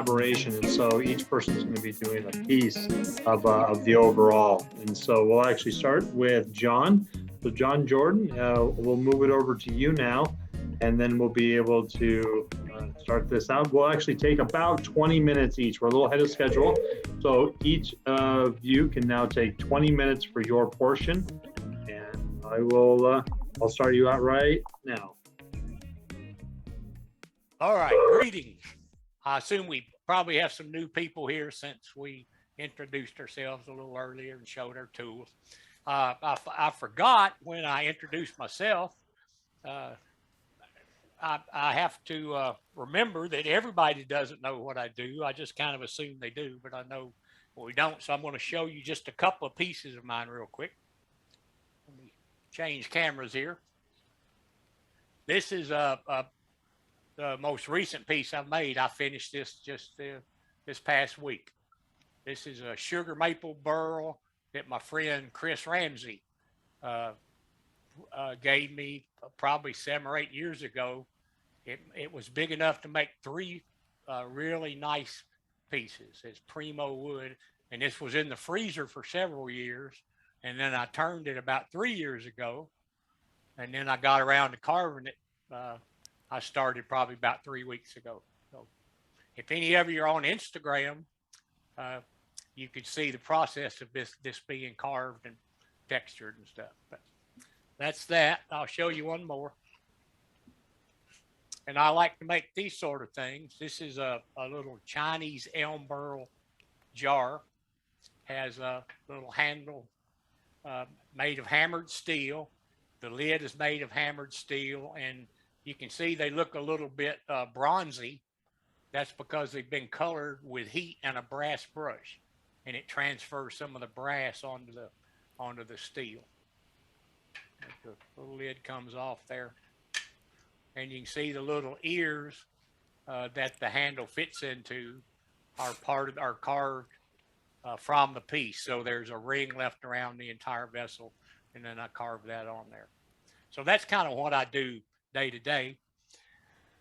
collaboration, and so each person is going to be doing a piece of the overall. And so we'll actually start with John. So John Jordan, we'll move it over to you now, and then we'll be able to start this out. We'll actually take about 20 minutes each. We're a little ahead of schedule, so each of you can now take 20 minutes for your portion, and I'll start you out right now. All right, greetings. I assume we probably have some new people here since we introduced ourselves a little earlier and showed our tools. I forgot when I introduced myself. I have to remember that everybody doesn't know what I do. I just kind of assume they do, but I know we don't. So I'm going to show you just a couple of pieces of mine real quick. Let me change cameras here. This is the most recent piece I've made. I finished this just this past week. This is a sugar maple burl that my friend Chris Ramsey gave me probably 7 or 8 years ago. It was big enough to make 3 really nice pieces. It's primo wood, and this was in the freezer for several years. And then I turned it about 3 years ago, and then I got around to carving it. I started probably about 3 weeks ago. So if any of you are on Instagram, you could see the process of this being carved and textured and stuff. But that's that. I'll show you one more. And I like to make these sort of things. This is a little Chinese elm burl jar. Has a little handle made of hammered steel. The lid is made of hammered steel, and you can see they look a little bit bronzy. That's because they've been colored with heat and a brass brush, and it transfers some of the brass onto the steel. The little lid comes off there, and you can see the little ears that the handle fits into are carved from the piece. So there's a ring left around the entire vessel, and then I carved that on there. So that's kind of what I do day to day.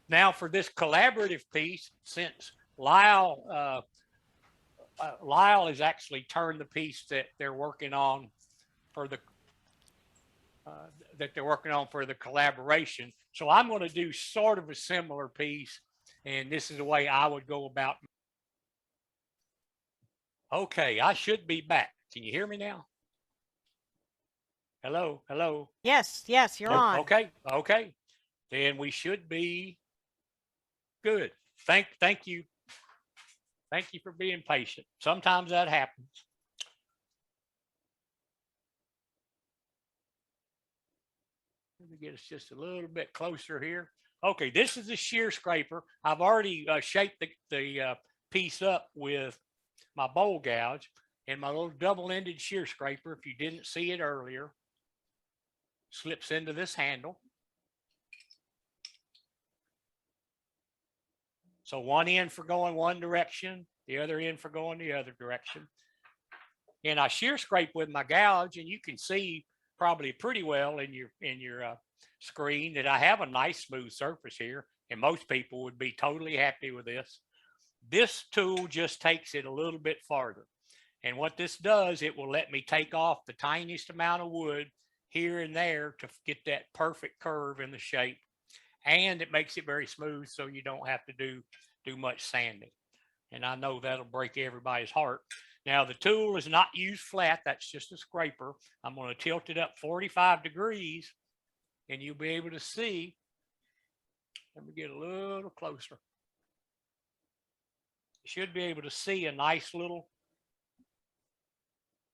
Now for this collaborative piece, since Lyle has actually turned the piece that they're working on for the collaboration. So I'm going to do sort of a similar piece, and this is the way I would go about. Okay, I should be back. Can you hear me now? Hello, hello. Yes, you're on. Okay. Then we should be good. Thank you. Thank you for being patient. Sometimes that happens. Let me get us just a little bit closer here. Okay, this is the shear scraper. I've already shaped the piece up with my bowl gouge and my little double-ended shear scraper. If you didn't see it earlier, slips into this handle. So one end for going one direction, the other end for going the other direction. And I shear scrape with my gouge, and you can see probably pretty well in your screen that I have a nice smooth surface here, and most people would be totally happy with this. This tool just takes it a little bit farther. And what this does, it will let me take off the tiniest amount of wood here and there to get that perfect curve in the shape. And it makes it very smooth, so you don't have to do much sanding. And I know that'll break everybody's heart. Now, the tool is not used flat. That's just a scraper. I'm going to tilt it up 45 degrees, and you'll be able to see. Let me get a little closer. You should be able to see a nice little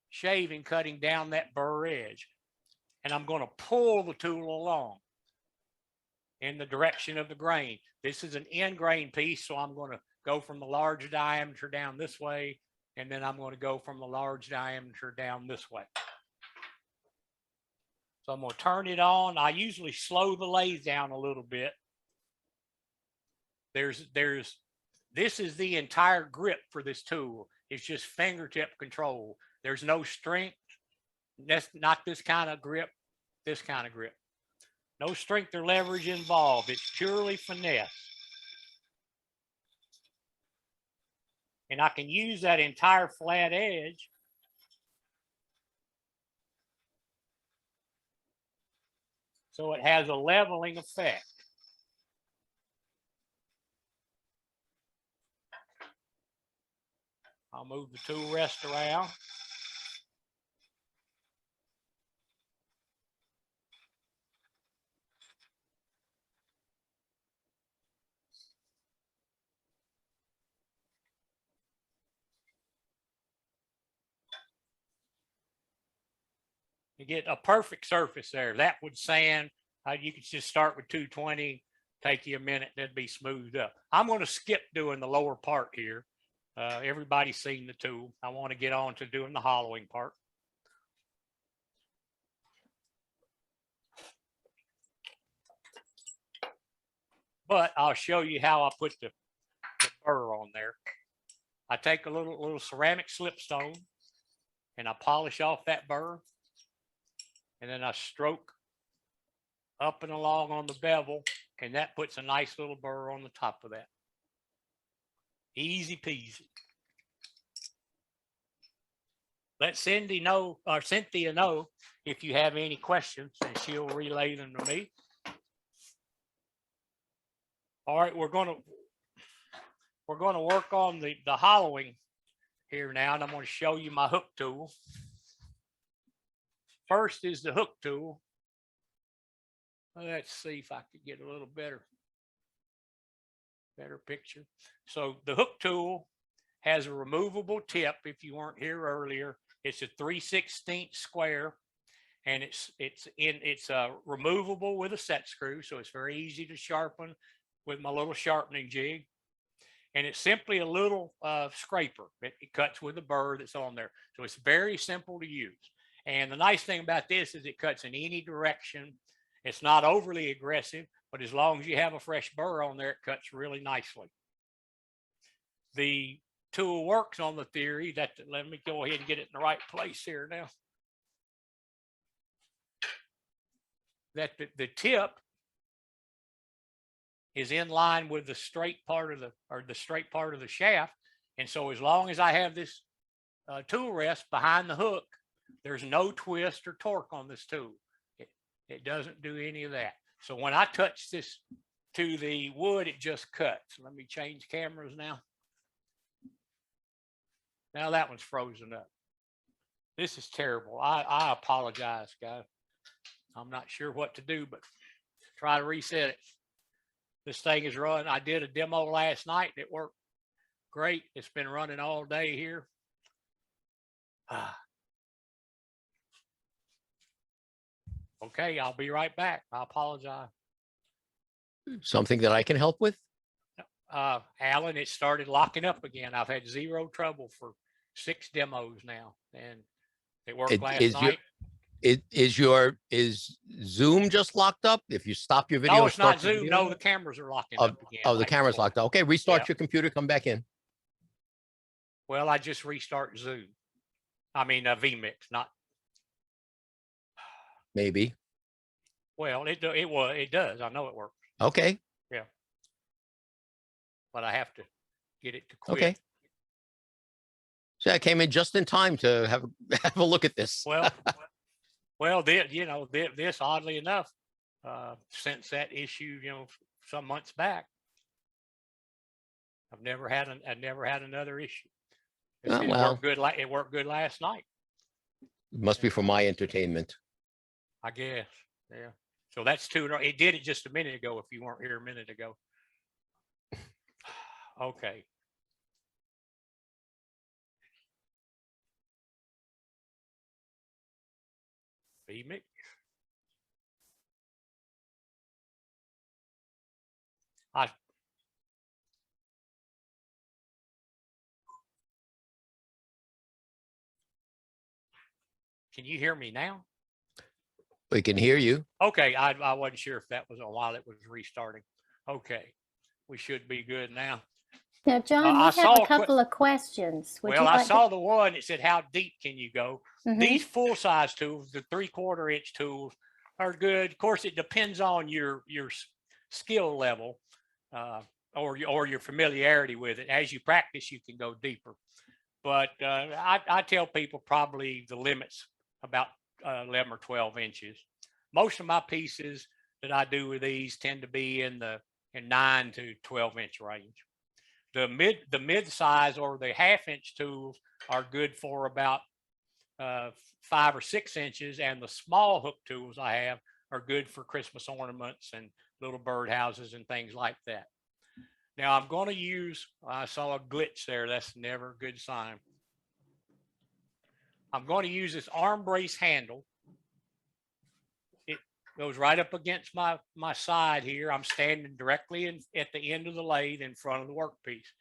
shaving cutting down that burr edge. And I'm going to pull the tool along in the direction of the grain. This is an end grain piece, so I'm going to go from the large diameter down this way, and then I'm going to go from the large diameter down this way. So I'm going to turn it on. I usually slow the lathe down a little bit. This is the entire grip for this tool. It's just fingertip control. There's no strength. That's not this kind of grip, this kind of grip. No strength or leverage involved. It's purely finesse. And I can use that entire flat edge so it has a leveling effect. I'll move the tool rest around. You get a perfect surface there. That would sand. You could just start with 220, take you a minute, then be smoothed up. I'm going to skip doing the lower part here. Everybody's seen the tool. I want to get on to doing the hollowing part. But I'll show you how I put the burr on there. I take a little ceramic slipstone and I polish off that burr. And then I stroke up and along on the bevel, and that puts a nice little burr on the top of that. Easy peasy. Let Cindy know, or Cynthia know, if you have any questions, and she'll relay them to me. All right, we're going to work on the hollowing here now, and I'm going to show you my hook tool. First is the hook tool. Let's see if I could get a little better picture. So the hook tool has a removable tip. If you weren't here earlier, it's a 3/16 square, and it's removable with a set screw, so it's very easy to sharpen with my little sharpening jig. And it's simply a little scraper. It cuts with the burr that's on there, so it's very simple to use. And the nice thing about this is it cuts in any direction. It's not overly aggressive, but as long as you have a fresh burr on there, it cuts really nicely. The tool works on the theory that, let me go ahead and get it in the right place here now, that the tip is in line with the straight part of the shaft. And so as long as I have this tool rest behind the hook, there's no twist or torque on this tool. It doesn't do any of that. So when I touch this to the wood, it just cuts. Let me change cameras now. Now that one's frozen up. This is terrible. I apologize, guys. I'm not sure what to do, but try to reset it. This thing is running. I did a demo last night. It worked great. It's been running all day here. Okay, I'll be right back. I apologize. Something that I can help with? Alan, it started locking up again. I've had zero trouble for 6 demos now, and it worked last night. Is Zoom just locked up? If you stop your video, no, it's not Zoom. No, the cameras are locking up again. Oh, the camera's locked up. Okay, restart your computer. Come back in. Well, I just restart Zoom. I mean, vMix, not. Maybe. Well, it does. I know it works. Okay. Yeah. But I have to get it to quit. Okay. So I came in just in time to have a look at this. Well, this oddly enough, since that issue, some months back, I've never had another issue. It worked good last night. It must be for my entertainment. I guess. Yeah. So that's 2. It did it just a minute ago. If you weren't here a minute ago. Okay. vMix. Can you hear me now? We can hear you. Okay, I wasn't sure if that was while it was restarting. Okay, we should be good now. Now, John, we have a couple of questions. I saw the one that said, how deep can you go? These full-size tools, the 3/4 inch tools, are good. Of course, it depends on your skill level. or your familiarity with it. As you practice, you can go deeper. But I tell people probably the limit's about 11 or 12 inches. Most of my pieces that I do with these tend to be in 9 to 12 inch range. The mid size or the half-inch tools are good for about 5 or 6 inches, and the small hook tools I have are good for Christmas ornaments and little birdhouses and things like that. Now I'm going to use, I saw a glitch there. That's never a good sign. I'm going to use this arm brace handle. It goes right up against my side here. I'm standing directly at the end of the lathe in front of the workpiece.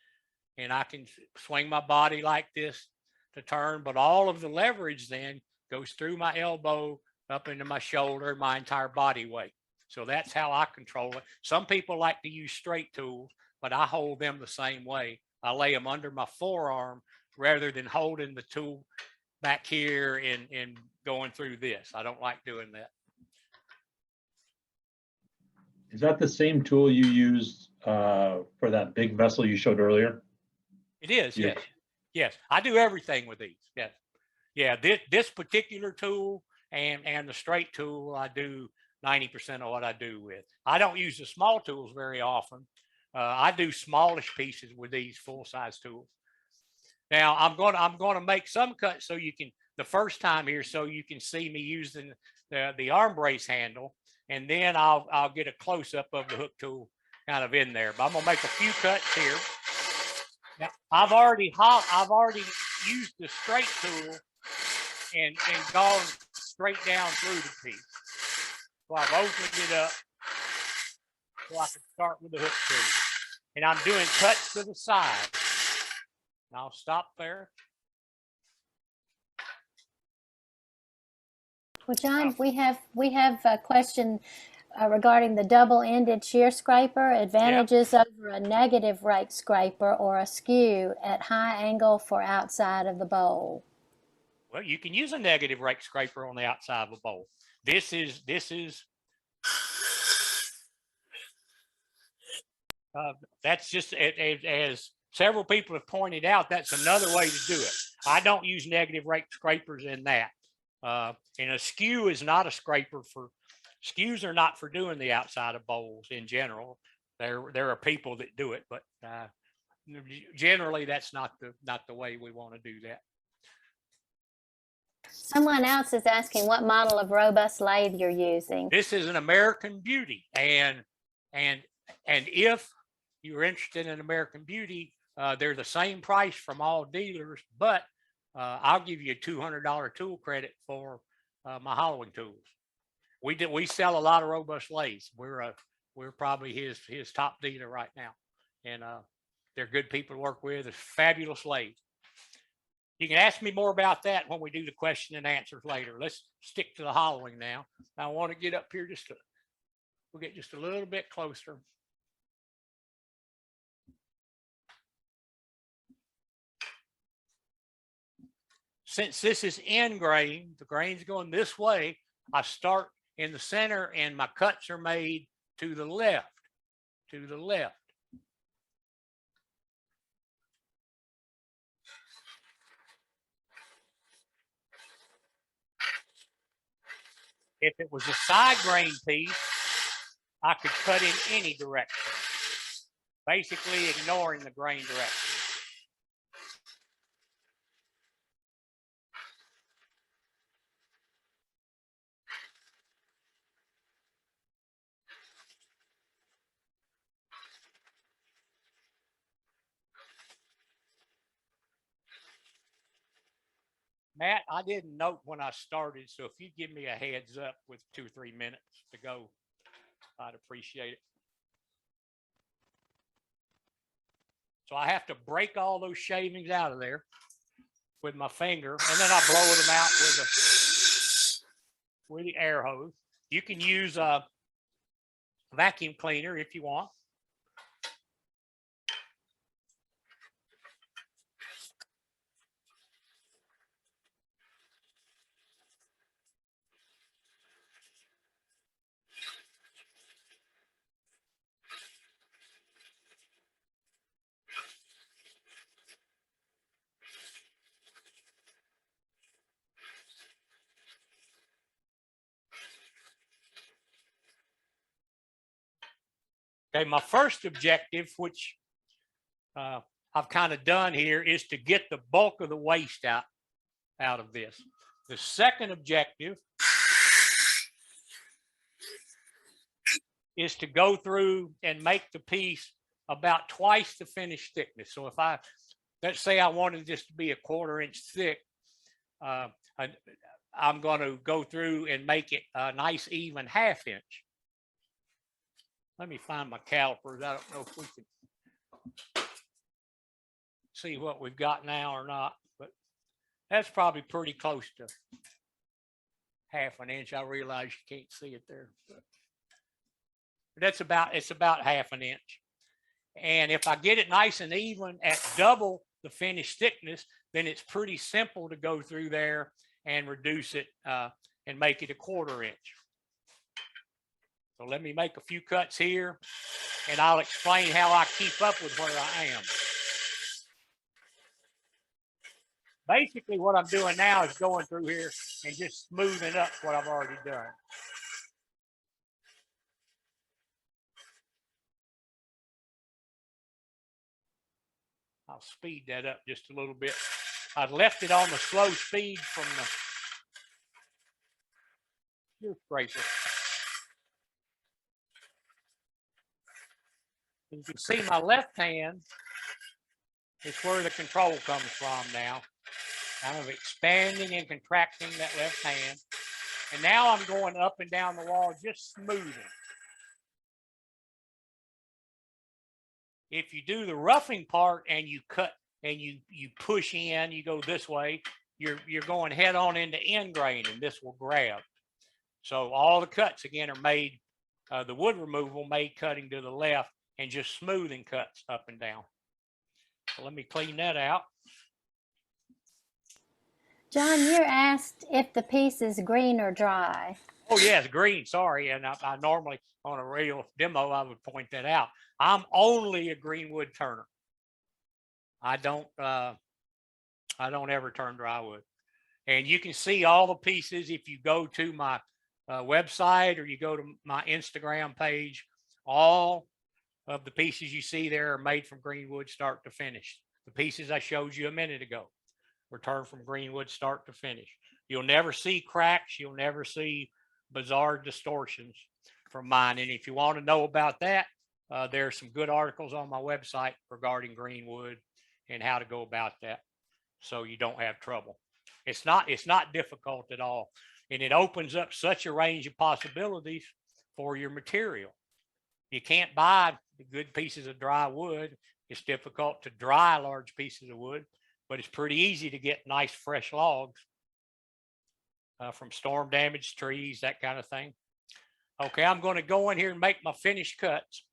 And I can swing my body like this to turn, but all of the leverage then goes through my elbow up into my shoulder, my entire body weight. So that's how I control it. Some people like to use straight tools, but I hold them the same way. I lay them under my forearm rather than holding the tool back here and going through this. I don't like doing that. Is that the same tool you used for that big vessel you showed earlier? It is, Yeah. yes. Yes, I do everything with these. Yes. Yeah, this particular tool and the straight tool, I do 90% of what I do with. I don't use the small tools very often. I do smallish pieces with these full-size tools. Now I'm going to make some cuts so you can, the first time here, so you can see me using the arm brace handle, and then I'll get a close-up of the hook tool kind of in there. But I'm going to make a few cuts here. Now, I've already used the straight tool and gone straight down through the piece. So I've opened it up so I can start with the hook tool. And I'm doing cuts to the side. And I'll stop there. Well, John, we have a question regarding the double-ended shear scraper, advantages over a negative rake scraper or a skew at high angle for outside of the bowl. Well, you can use a negative rake scraper on the outside of a bowl. This is that's just as several people have pointed out, that's another way to do it. I don't use negative rake scrapers in that. And a skew is not a scraper for, skews are not for doing the outside of bowls in general. There are people that do it, but generally that's not the way we want to do that. Someone else is asking what model of robust lathe you're using. This is an American Beauty, and if you're interested in American Beauty, they're the same price from all dealers, but I'll give you a $200 tool credit for my hollowing tools. We sell a lot of robust lathes. We're probably his top dealer right now, and they're good people to work with. It's fabulous lathe. You can ask me more about that when we do the question and answers later. Let's stick to the hollowing now. I want to get up here we'll get just a little bit closer. Since this is end grain, the grain's going this way, I start in the center and my cuts are made to the left, If it was a side grain piece, I could cut in any direction, basically ignoring the grain direction. Matt, I didn't note when I started, so if you give me a heads up with 2 or 3 minutes to go, I'd appreciate it. So I have to break all those shavings out of there with my finger, and then I blow them out with the air hose. You can use a vacuum cleaner if you want. Okay, my first objective, which I've kind of done here, is to get the bulk of the waste out of this. The second objective is to go through and make the piece about twice the finished thickness. So if let's say I wanted this to be a 1/4 inch thick, I'm going to go through and make it a nice even 1/2 inch. Let me find my calipers. I don't know if we can see what we've got now or not, but that's probably pretty close to 1/2 inch. I realize you can't see it there, but it's about 1/2 inch. And if I get it nice and even at double the finished thickness, then it's pretty simple to go through there and reduce it and make it a 1/4 inch. So let me make a few cuts here, and I'll explain how I keep up with where I am. Basically, what I'm doing now is going through here and just smoothing up what I've already done. I'll speed that up just a little bit. I've left it on the slow speed from the shear scraper. You can see my left hand is where the control comes from now. I'm expanding and contracting that left hand. And now I'm going up and down the wall, just smoothing. If you do the roughing part and you cut and you push in, you go this way, you're going head on into end grain, and this will grab. So all the cuts again are made, the wood removal made cutting to the left and just smoothing cuts up and down. So let me clean that out. John, you're asked if the piece is green or dry. Oh yes, green, sorry. And I normally on a real demo, I would point that out. I'm only a green wood turner. I don't ever turn dry wood. And you can see all the pieces if you go to my website or you go to my Instagram page. All of the pieces you see there are made from green wood start to finish. The pieces I showed you a minute ago were turned from green wood start to finish. You'll never see cracks. You'll never see bizarre distortions from mine. And if you want to know about that, there are some good articles on my website regarding green wood and how to go about that so you don't have trouble. It's not difficult at all. And it opens up such a range of possibilities for your material. You can't buy the good pieces of dry wood. It's difficult to dry large pieces of wood, but it's pretty easy to get nice fresh logs from storm damaged trees, that kind of thing. Okay, I'm going to go in here and make my finished cuts.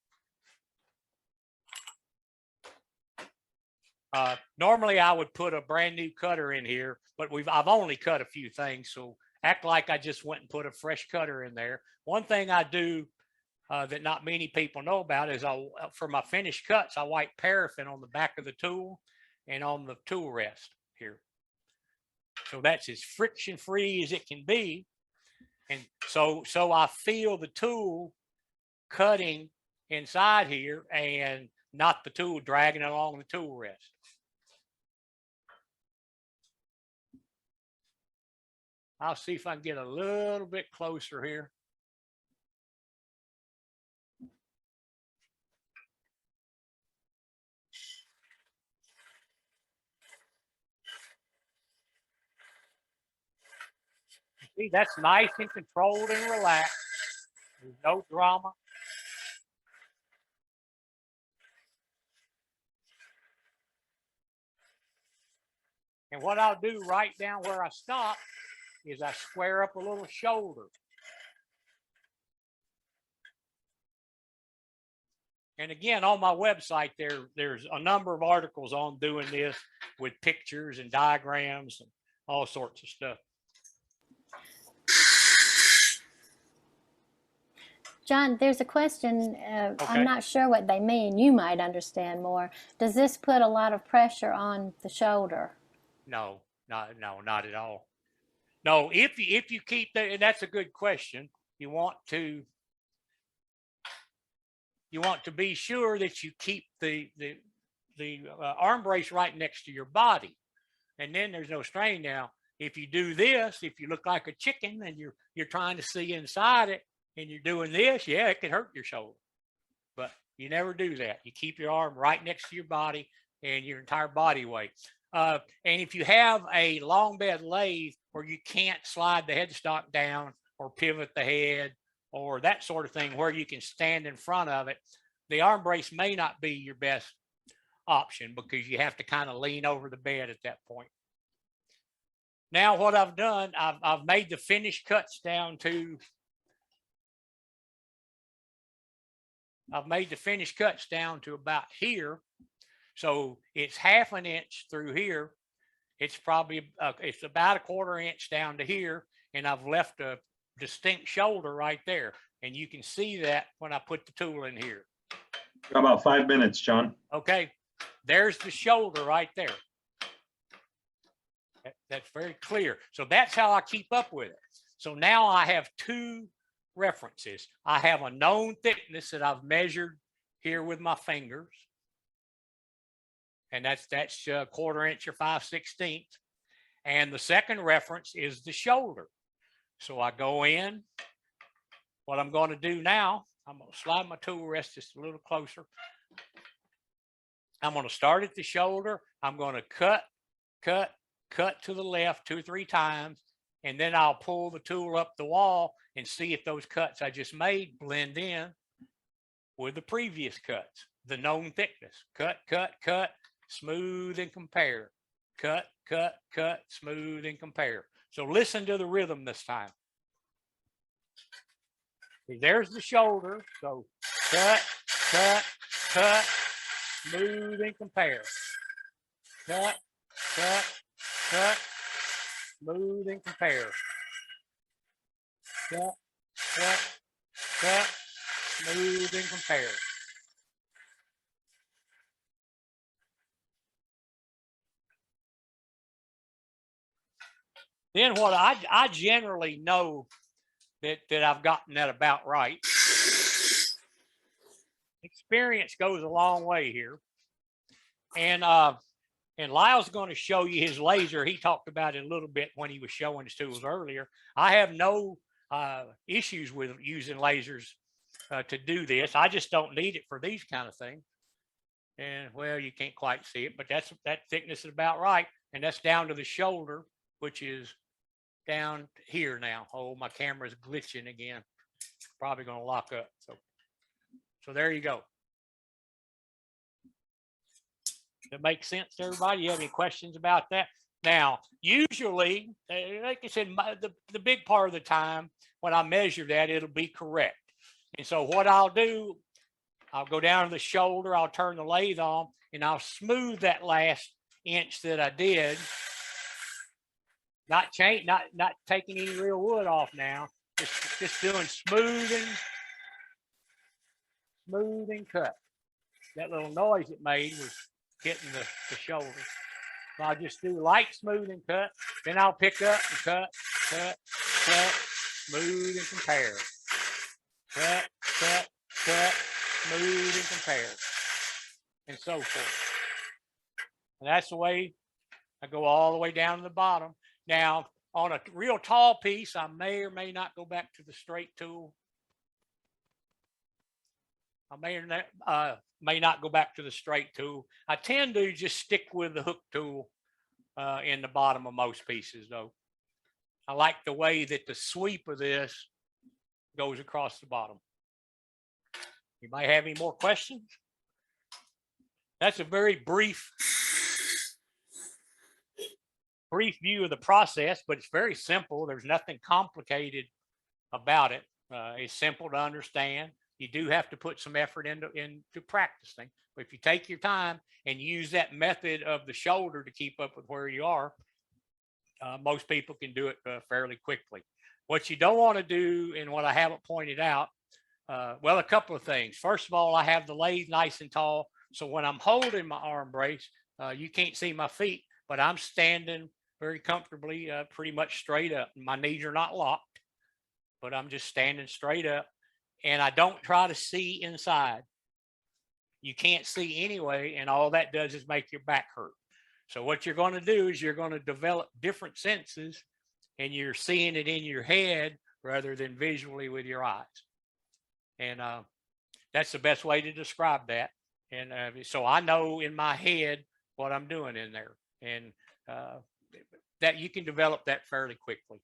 Normally I would put a brand new cutter in here, but I've only cut a few things, so act like I just went and put a fresh cutter in there. One thing I do that not many people know about is for my finished cuts, I wipe paraffin on the back of the tool and on the tool rest here. So that's as friction free as it can be. And so I feel the tool cutting inside here and not the tool dragging along the tool rest. I'll see if I can get a little bit closer here. See, that's nice and controlled and relaxed. There's no drama. And what I'll do right down where I stop is I square up a little shoulder. And again, on my website, there's a number of articles on doing this with pictures and diagrams and all sorts of stuff. John, there's a question. Okay. I'm not sure what they mean. You might understand more. Does this put a lot of pressure on the shoulder? No, not at all. No, if you keep that, and that's a good question. You want to you want to be sure that you keep the arm brace right next to your body, and then there's no strain. Now, if you do this, if you look like a chicken and you're trying to see inside it, and you're doing this, yeah, it can hurt your shoulder. But you never do that. You keep your arm right next to your body and your entire body weight. And if you have a long bed lathe where you can't slide the headstock down or pivot the head or that sort of thing, where you can stand in front of it, the arm brace may not be your best option, because you have to kind of lean over the bed at that point. Now, what I've done, I've made the finished cuts down to, about here. So it's half an inch through here. It's probably, it's about a 1/4 inch down to here. And I've left a distinct shoulder right there. And you can see that when I put the tool in here. About 5 minutes, John. Okay, there's the shoulder right there. That's very clear. So that's how I keep up with it. So now I have 2 references. I have a known thickness that I've measured here with my fingers. And that's 1/4 inch or 5/16. And the second reference is the shoulder. So I go in. What I'm going to do now, I'm going to slide my tool rest just a little closer. I'm going to start at the shoulder. I'm going to cut to the left 2 or 3 times. And then I'll pull the tool up the wall and see if those cuts I just made blend in with the previous cuts, the known thickness. Cut, smooth and compare. Cut, smooth and compare. So listen to the rhythm this time. See, there's the shoulder. So cut, smooth and compare. Cut, smooth and compare. Cut, smooth and compare. Then what I generally know that I've gotten that about right. Experience goes a long way here. And Lyle's going to show you his laser. He talked about it a little bit when he was showing his tools earlier. I have no issues with using lasers to do this. I just don't need it for these kind of things. And well, you can't quite see it, but that thickness is about right. And that's down to the shoulder, which is down here now. Oh, my camera's glitching again. Probably going to lock up. So there you go. That makes sense to everybody? You have any questions about that? Now, usually, like I said, the big part of the time when I measure that, it'll be correct. And so what I'll do, I'll go down to the shoulder, I'll turn the lathe on, and I'll smooth that last inch that I did. Not taking any real wood off now. Just doing smooth and cut. That little noise it made was hitting the shoulder. So I'll just do light, smooth, and cut. Then I'll pick up and cut, smooth and compare. Cut, smooth and compare. And so forth. And that's the way I go all the way down to the bottom. Now, on a real tall piece, I may or may not go back to the straight tool. I may or may not go back to the straight tool. I tend to just stick with the hook tool in the bottom of most pieces, though. I like the way that the sweep of this goes across the bottom. You might have any more questions? That's a very brief view of the process, but it's very simple. There's nothing complicated about it. It's simple to understand. You do have to put some effort into practicing. But if you take your time and use that method of the shoulder to keep up with where you are, most people can do it fairly quickly. What you don't want to do, and what I haven't pointed out, well, a couple of things. First of all, I have the lathe nice and tall. So when I'm holding my arm brace, you can't see my feet, but I'm standing very comfortably, pretty much straight up. My knees are not locked, but I'm just standing straight up. And I don't try to see inside. you can't see anyway, and all that does is make your back hurt. So what you're going to do is you're going to develop different senses, and you're seeing it in your head rather than visually with your eyes. And that's the best way to describe that. And so I know in my head what I'm doing in there, and that you can develop that fairly quickly.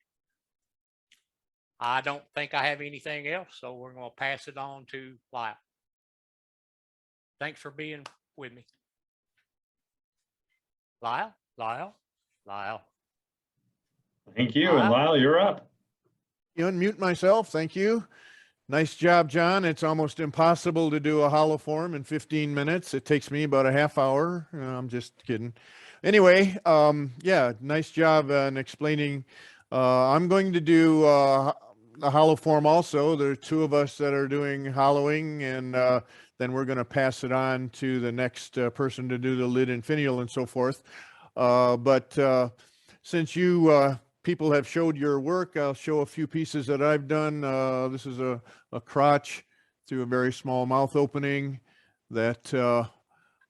I don't think I have anything else, so we're going to pass it on to Lyle. Thanks for being with me. Lyle. Thank you. And Lyle, you're up. You unmute myself. Thank you. Nice job, John. It's almost impossible to do a hollow form in 15 minutes. It takes me about a half hour. I'm just kidding. Anyway, yeah, nice job in explaining. I'm going to do a hollow form also. There are two of us that are doing hollowing, and then we're going to pass it on to the next person to do the lid and finial and so forth. But since you people have showed your work, I'll show a few pieces that I've done. This is a crotch through a very small mouth opening that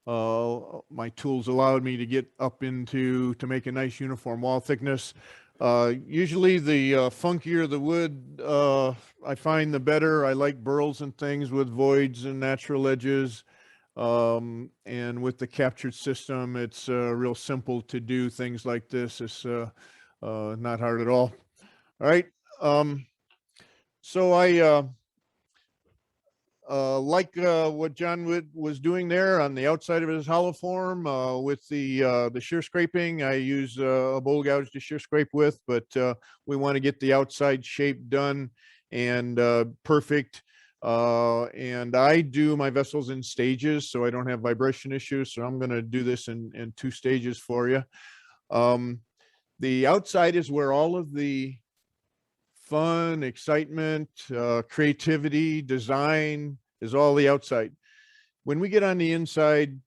my tools allowed me to get up into to make a nice uniform wall thickness. Usually the funkier the wood, I find the better. I like burls and things with voids and natural edges. And with the captured system, it's real simple to do things like this. It's not hard at all. All right. So I like what John was doing there on the outside of his hollow form with the shear scraping. I use a bowl gouge to shear scrape with, but we want to get the outside shape done and perfect. And I do my vessels in stages, so I don't have vibration issues. So I'm going to do this in 2 stages for you. The outside is where all of the fun, excitement, creativity, design is all the outside. When we get on the inside,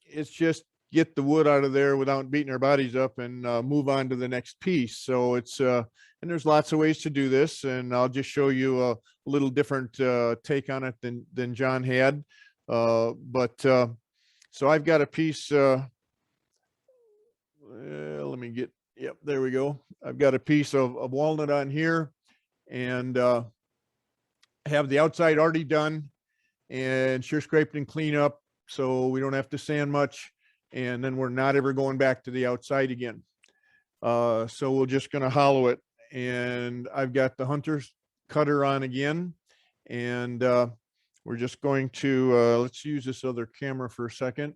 it's just get the wood out of there without beating our bodies up and move on to the next piece. So it's, and there's lots of ways to do this, and I'll just show you a little different take on it than John had. So I've got a piece, let me get, yep, there we go. I've got a piece of walnut on here, and have the outside already done and shear scraped and clean up, so we don't have to sand much, and then we're not ever going back to the outside again. So we're just going to hollow it, and I've got the hunter's cutter on again, and we're just going to let's use this other camera for a second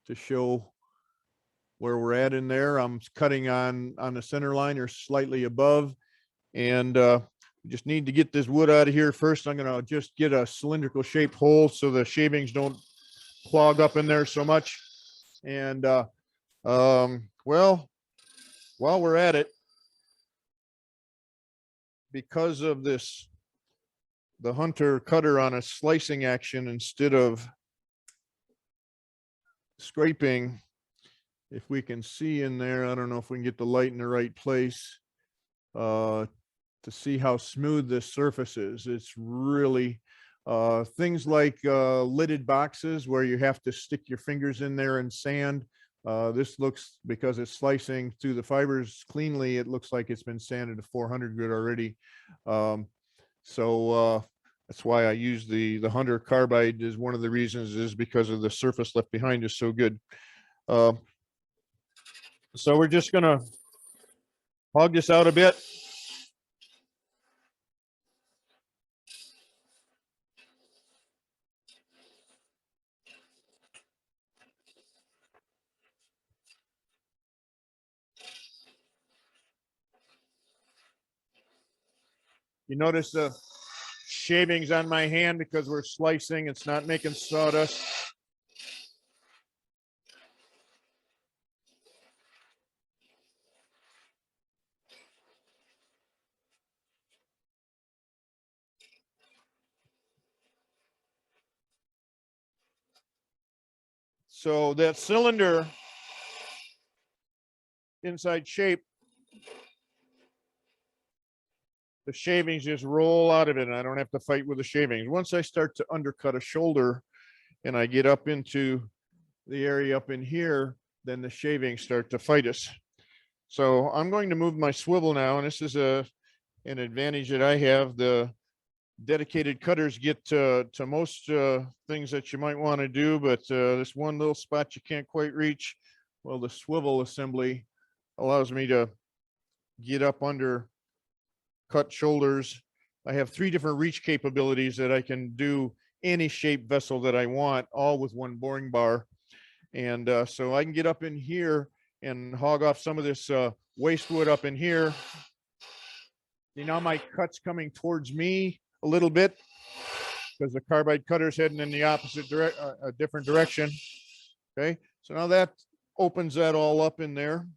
to show where we're at in there. I'm cutting on the center line or slightly above, and we just need to get this wood out of here first. I'm going to just get a cylindrical shaped hole so the shavings don't clog up in there so much. And well, while we're at it, because of this, the hunter cutter on a slicing action instead of scraping, if we can see in there, I don't know if we can get the light in the right place to see how smooth this surface is. It's really things like lidded boxes where you have to stick your fingers in there and sand. This looks, because it's slicing through the fibers cleanly, it looks like it's been sanded to 400 grit already. So that's why I use the Hunter carbide, is one of the reasons, is because of the surface left behind is so good. So we're just gonna hog this out a bit. You notice the shavings on my hand because we're slicing, it's not making sawdust. So that cylinder inside shape, the shavings just roll out of it, and I don't have to fight with the shavings. Once I start to undercut a shoulder, and I get up into the area up in here, then the shavings start to fight us. So I'm going to move my swivel now, and this is an advantage that I have. The dedicated cutters get to most things that you might want to do, but this one little spot you can't quite reach. Well, the swivel assembly allows me to get up under cut shoulders. I have 3 different reach capabilities that I can do any shape vessel that I want, all with one boring bar. And so I can get up in here and hog off some of this waste wood up in here. See, now my cut's coming towards me a little bit because the carbide cutter's heading in the opposite a different direction. Okay, so now that opens that all up in there.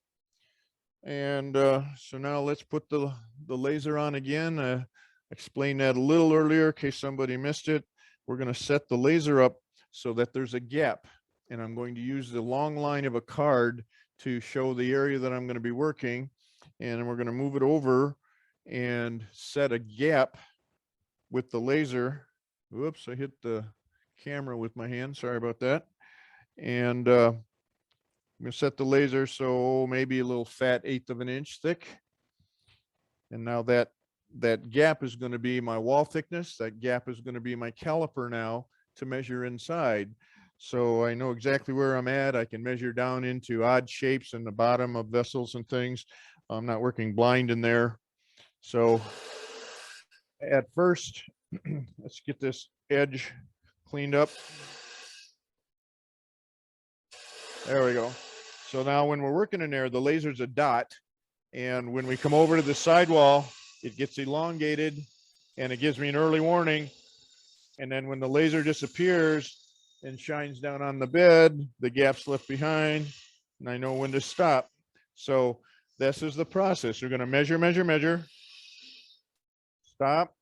And so now let's put the laser on again. Explained that a little earlier in case somebody missed it. We're going to set the laser up so that there's a gap, and I'm going to use the long line of a card to show the area that I'm going to be working, and we're going to move it over and set a gap with the laser. Whoops, I hit the camera with my hand, sorry about that. And I'm going to set the laser so maybe a little fat 1/8 of an inch thick. And now that gap is going to be my wall thickness. That gap is going to be my caliper now to measure inside. So I know exactly where I'm at. I can measure down into odd shapes in the bottom of vessels and things. I'm not working blind in there. So at first, let's get this edge cleaned up. There we go. So now when we're working in there, the laser's a dot. And when we come over to the sidewall, it gets elongated and it gives me an early warning. And then when the laser disappears and shines down on the bed, the gap's left behind and I know when to stop. So this is the process. You're going to measure, measure, measure. Stop.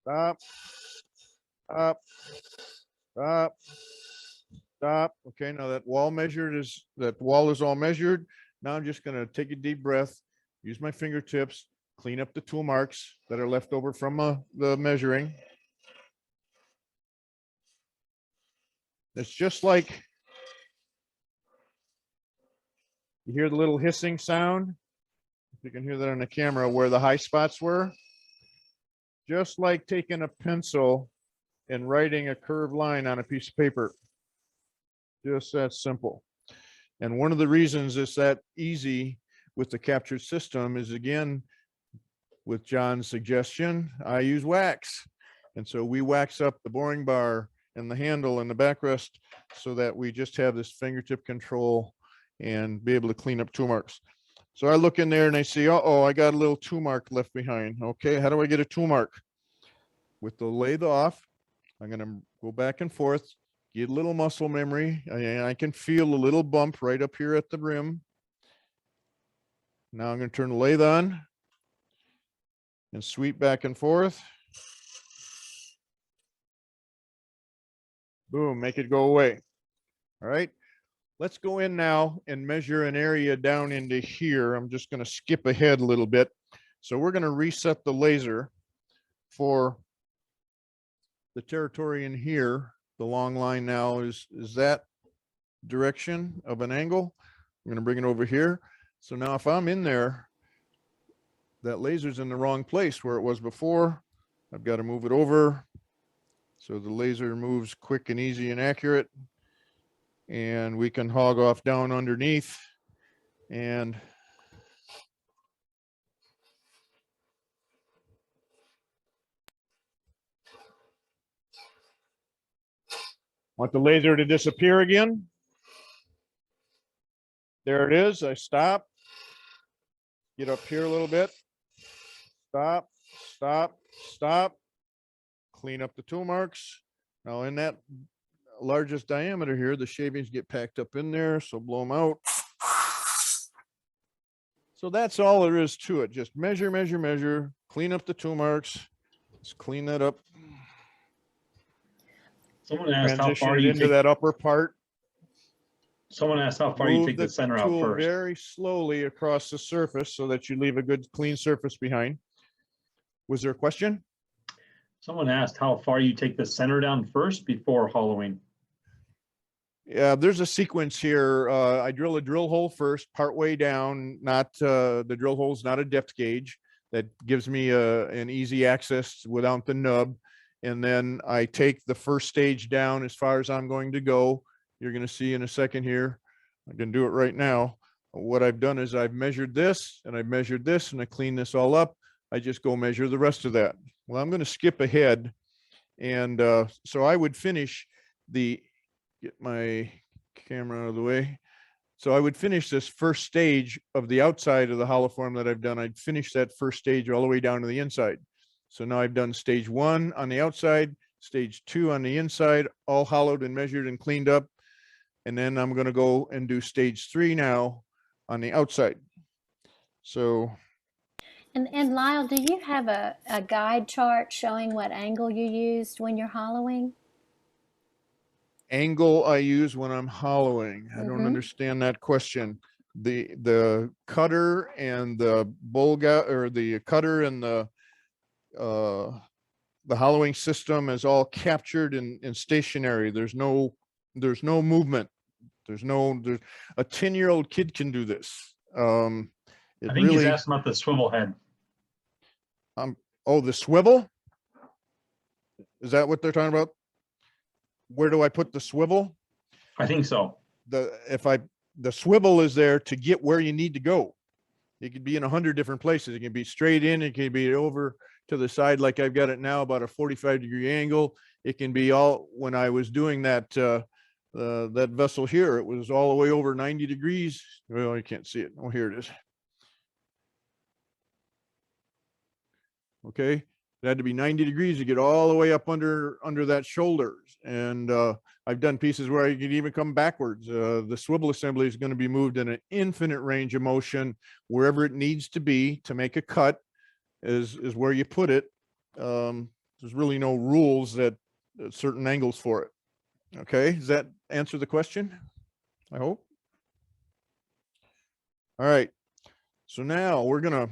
Stop. Stop. Stop. Stop. Okay, now that wall is all measured. Now I'm just going to take a deep breath, use my fingertips, clean up the tool marks that are left over from the measuring. It's just like you hear the little hissing sound. If you can hear that on the camera where the high spots were. Just like taking a pencil and writing a curved line on a piece of paper. Just that simple. And one of the reasons it's that easy with the captured system is, again, with John's suggestion, I use wax. And so we wax up the boring bar and the handle and the backrest so that we just have this fingertip control and be able to clean up tool marks. So I look in there and I see, uh-oh, I got a little tool mark left behind. Okay, how do I get a tool mark? With the lathe off, I'm going to go back and forth, get a little muscle memory. I can feel a little bump right up here at the rim. Now I'm going to turn the lathe on and sweep back and forth. Boom, make it go away. All right, let's go in now and measure an area down into here. I'm just going to skip ahead a little bit. So we're going to reset the laser for the territory in here. The long line now is that direction of an angle. I'm going to bring it over here. So now if I'm in there, that laser's in the wrong place where it was before. I've got to move it over. So the laser moves quick and easy and accurate. And we can hog off down underneath and want the laser to disappear again. There it is. I stop. Get up here a little bit. Stop, stop, stop. Clean up the tool marks. Now in that largest diameter here, the shavings get packed up in there, so blow them out. So that's all there is to it. Just measure, measure, measure, clean up the tool marks. Let's clean that up. Someone asked how Transition far it you into take. that upper part. Someone asked how far you Move take the center out tool first. very slowly across the surface so that you leave a good clean surface behind. Was there a question? Someone asked how far you take the center down first before hollowing. Yeah, there's a sequence here. I drill a drill hole first, part way down, not the drill hole's not a depth gauge. That gives me an easy access without the nub. And then I take the first stage down as far as I'm going to go. You're going to see in a second here. I can do it right now. What I've done is I've measured this and I've measured this and I clean this all up. I just go measure the rest of that. Well, I'm going to skip ahead. And so I would finish get my camera out of the way. So I would finish this first stage of the outside of the hollow form that I've done. I'd finish that first stage all the way down to the inside. So now I've done stage 1 on the outside, stage 2 on the inside, all hollowed and measured and cleaned up. And then I'm going to go and do stage 3 now on the outside. So. And Lyle, do you have a guide chart showing what angle you used when you're hollowing? Angle I use when I'm hollowing. I don't understand that question. The cutter and the or the cutter and the hollowing system is all captured in stationary. There's no movement. There's a 10-year-old kid can do this. I think he's asking about the swivel head. Oh, the swivel? Is that what they're talking about? Where do I put the swivel? I think so. The swivel is there to get where you need to go. It could be in 100 different places. It can be straight in. It can be over to the side like I've got it now, about a 45-degree angle. It can be all, when I was doing that that vessel here, it was all the way over 90 degrees. Well, you can't see it. Oh, here it is. Okay, it had to be 90 degrees to get all the way up under that shoulder. And I've done pieces where you can even come backwards. The swivel assembly is going to be moved in an infinite range of motion wherever it needs to be to make a cut is where you put it. There's really no rules that certain angles for it. Okay, does that answer the question? I hope. All right, so now we're gonna,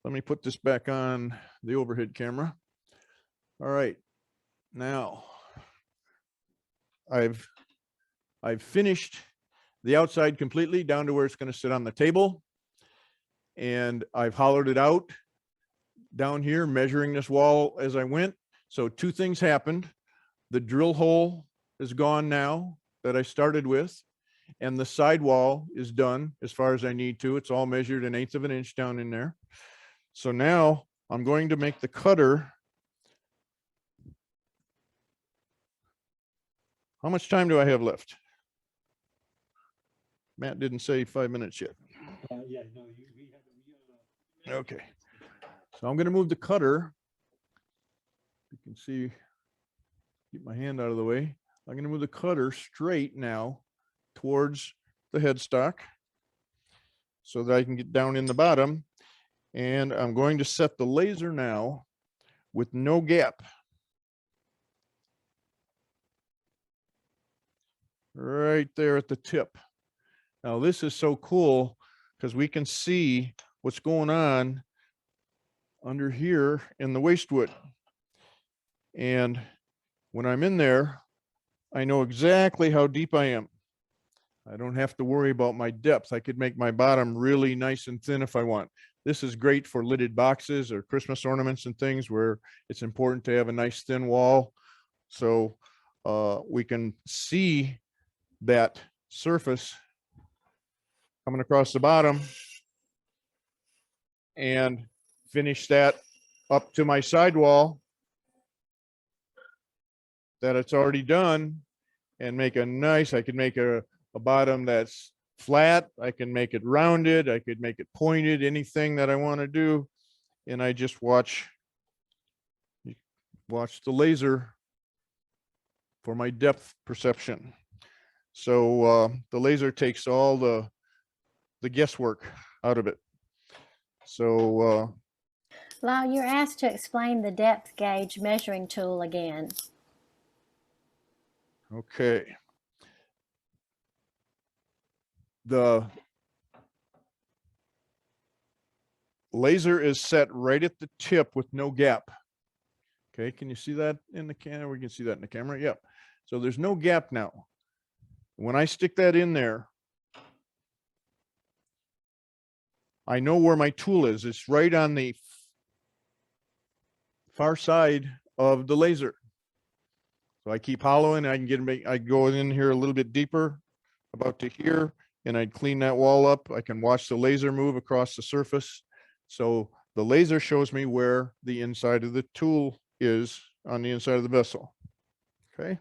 let me put this back on the overhead camera. All right, now I've finished the outside completely down to where it's going to sit on the table, and I've hollowed it out down here, measuring this wall as I went. So 2 things happened. The drill hole is gone now that I started with, and the sidewall is done as far as I need to. It's all measured 1/8 of an inch down in there. So now I'm going to make the cutter. How much time do I have left? Matt didn't say 5 minutes yet. Yeah, no, Okay. So I'm going to move the cutter. You can see, keep my hand out of the way. I'm going to move the cutter straight now towards the headstock so that I can get down in the bottom. And I'm going to set the laser now with no gap. Right there at the tip. Now this is so cool because we can see what's going on under here in the wastewood. And when I'm in there, I know exactly how deep I am. I don't have to worry about my depth. I could make my bottom really nice and thin if I want. This is great for lidded boxes or Christmas ornaments and things where it's important to have a nice thin wall. So we can see that surface coming across the bottom and finish that up to my sidewall that it's already done, and make a nice, I could make a bottom that's flat. I can make it rounded. I could make it pointed, anything that I want to do. And I just watch the laser for my depth perception. So the laser takes all the guesswork out of it. So Lyle, you're asked to explain the depth gauge measuring tool again. okay. The laser is set right at the tip with no gap. Okay, can you see that in the camera? We can see that in the camera. Yep. So there's no gap now. When I stick that in there, I know where my tool is. It's right on the far side of the laser. So I keep hollowing. I can get, I go in here a little bit deeper, about to here, and I'd clean that wall up. I can watch the laser move across the surface. So the laser shows me where the inside of the tool is on the inside of the vessel. Okay.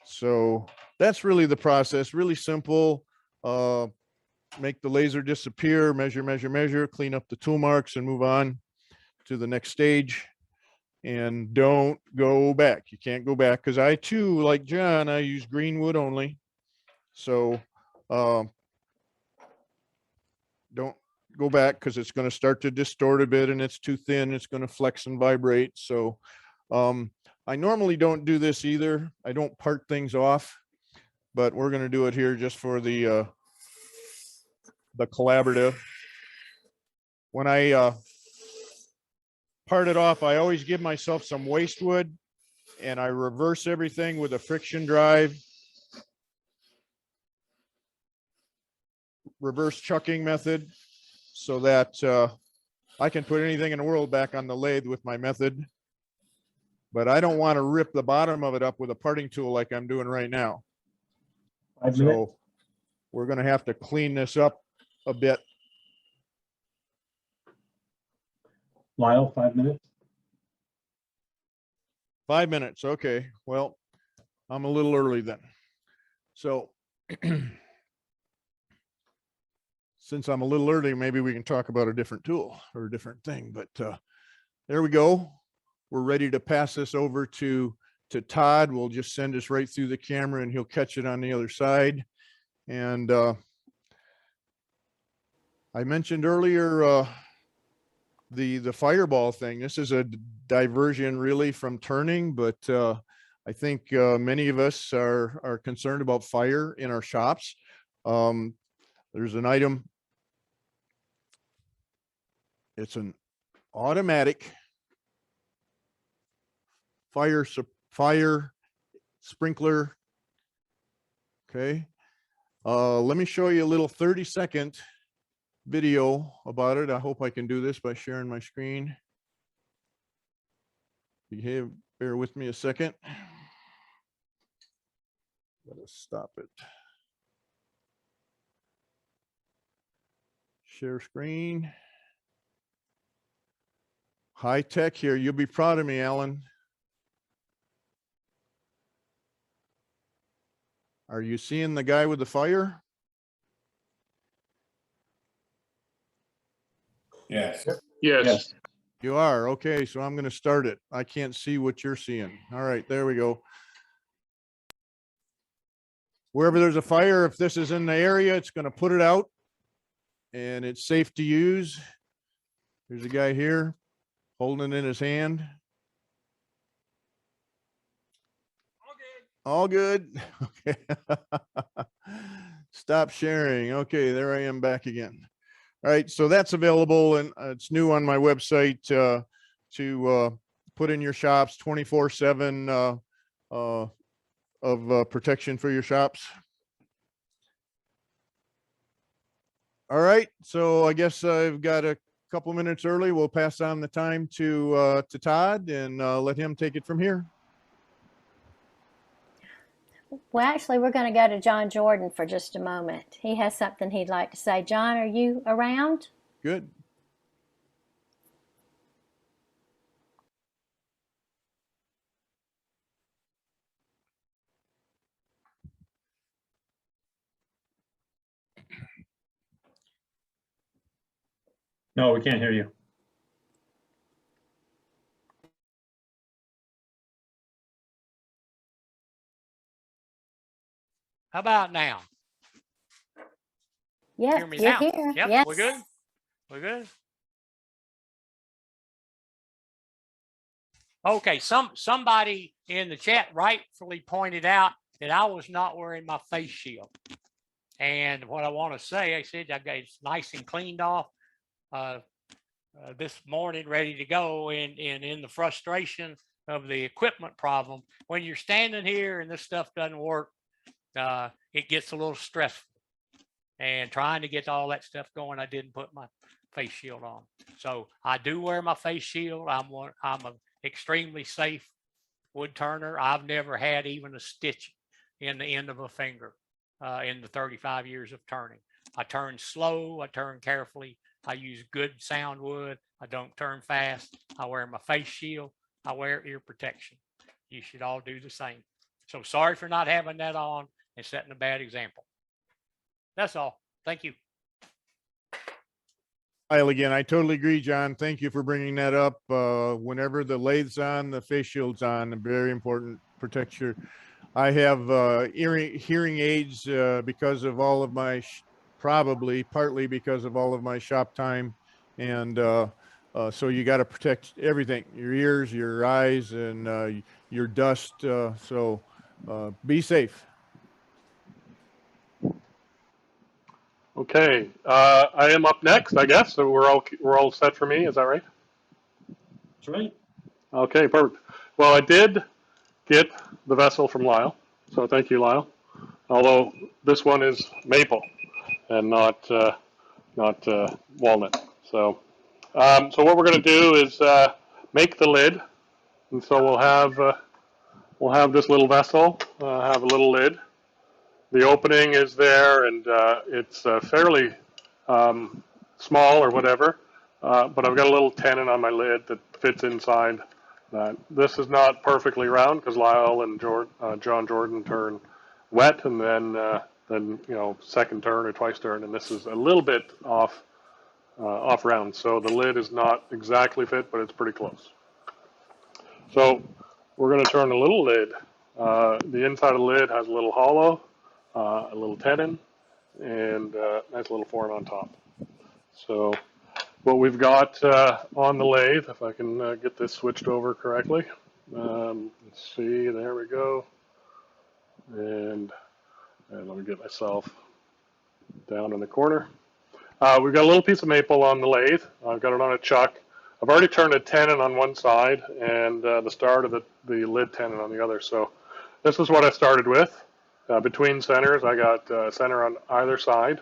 So that's really the process, really simple. Make the laser disappear, measure, measure, measure, clean up the tool marks and move on to the next stage. And don't go back. You can't go back, because I too, like John, I use green wood only. So don't go back, because it's going to start to distort a bit and it's too thin. It's going to flex and vibrate. So I normally don't do this either. I don't part things off, but we're going to do it here just for the collaborative. When I part it off, I always give myself some waste wood and I reverse everything with a friction drive, reverse chucking method, so that I can put anything in the world back on the lathe with my method. But I don't want to rip the bottom of it up with a parting tool like I'm doing right now. 5 minutes. So we're going to have to clean this up a bit. Lyle, 5 minutes. 5 minutes. Okay. Well, I'm a little early then. So since I'm a little early, maybe we can talk about a different tool or a different thing. But there we go. We're ready to pass this over to Tod. We'll just send us right through the camera and he'll catch it on the other side. And I mentioned earlier the fireball thing. This is a diversion really from turning, but I think many of us are concerned about fire in our shops. There's an item. It's an automatic fire sprinkler. Okay. Let me show you a little 30-second video about it. I hope I can do this by sharing my screen. Bear with me a second. Let us stop it. Share screen. High tech here. You'll be proud of me, Alan. Are you seeing the guy with the fire? Yes. Yes. You are. Okay, so I'm going to start it. I can't see what you're seeing. All right, there we go. Wherever there's a fire, if this is in the area, it's going to put it out and it's safe to use. There's a guy here holding it in his hand. All good. Okay. Stop sharing. Okay, there I am back again. All right, so that's available and it's new on my website to put in your shops 24/7 of protection for your shops. All right, so I guess I've got a couple minutes early. We'll pass on the time to Tod and let him take it from here. Well, actually, we're going to go to John Jordan for just a moment. He has something he'd like to say. John, are you around? Good. No, we can't hear you. How about now? Yeah, Hear me you're now? here. Yep, Yes. we're good. We're good. Okay, somebody in the chat rightfully pointed out that I was not wearing my face shield. And what I want to say, I said I got it nice and cleaned off. this morning ready to go, and in the frustration of the equipment problem, when you're standing here and this stuff doesn't work, it gets a little stressful. And trying to get all that stuff going, I didn't put my face shield on. So I do wear my face shield. I'm an extremely safe wood turner. I've never had even a stitch in the end of a finger in the 35 years of turning. I turn slow. I turn carefully. I use good sound wood. I don't turn fast. I wear my face shield. I wear ear protection. You should all do the same. So sorry for not having that on and setting a bad example. That's all. Thank you. Lyle again, I totally agree, John. Thank you for bringing that up. Whenever the lathe's on, the face shield's on, very important. Protect your. I have hearing aids because of all of my, probably partly because of all of my shop time, and so you got to protect everything: your ears, your eyes, and your dust. So be safe. Okay, I am up next, I guess. So we're all set for me. Is that right? That's right. Okay, perfect. Well, I did get the vessel from Lyle, so thank you, Lyle. Although this one is maple and not walnut. So so what we're going to do is make the lid, and so we'll have this little vessel have a little lid. The opening is there, and it's fairly small or whatever, but I've got a little tenon on my lid that fits inside that. This is not perfectly round because Lyle and John Jordan turn wet, and then second turn or twice turn, and this is a little bit off round. So the lid is not exactly fit, but it's pretty close. So we're going to turn a little lid. The inside of the lid has a little hollow, a little tenon, and nice little form on top. So what we've got on the lathe, if I can get this switched over correctly. Let's see, there we go. And let me get myself down in the corner. We've got a little piece of maple on the lathe. I've got it on a chuck. I've already turned a tenon on one side and the start of the lid tenon on the other. So this is what I started with. Between centers, I got center on either side.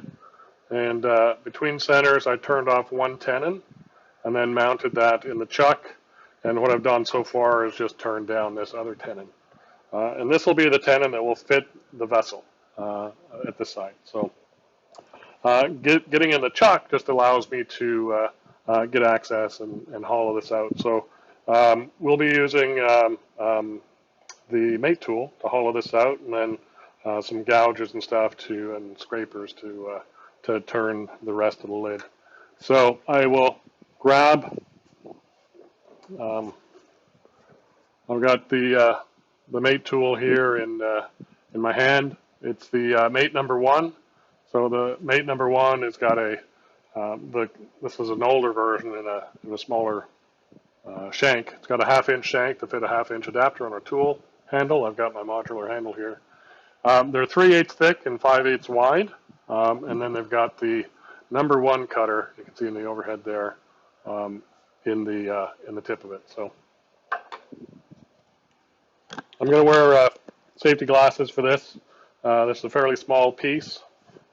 And between centers, I turned off one tenon and then mounted that in the chuck. And what I've done so far is just turn down this other tenon. And this will be the tenon that will fit the vessel at this side. So getting in the chuck just allows me to get access and hollow this out. So we'll be using the mate tool to hollow this out, and then some gouges and stuff and scrapers to turn the rest of the lid. So I will grab. I've got the mate tool here in my hand. It's the mate number 1. So the mate number 1 has got this is an older version in a smaller shank. It's got a 1/2-inch shank to fit a 1/2-inch adapter on a tool handle. I've got my modular handle here. They're 3/8 thick and 5/8 wide, and then they've got the number 1 cutter. You can see in the overhead there, in the tip of it. So I'm going to wear safety glasses for this. This is a fairly small piece,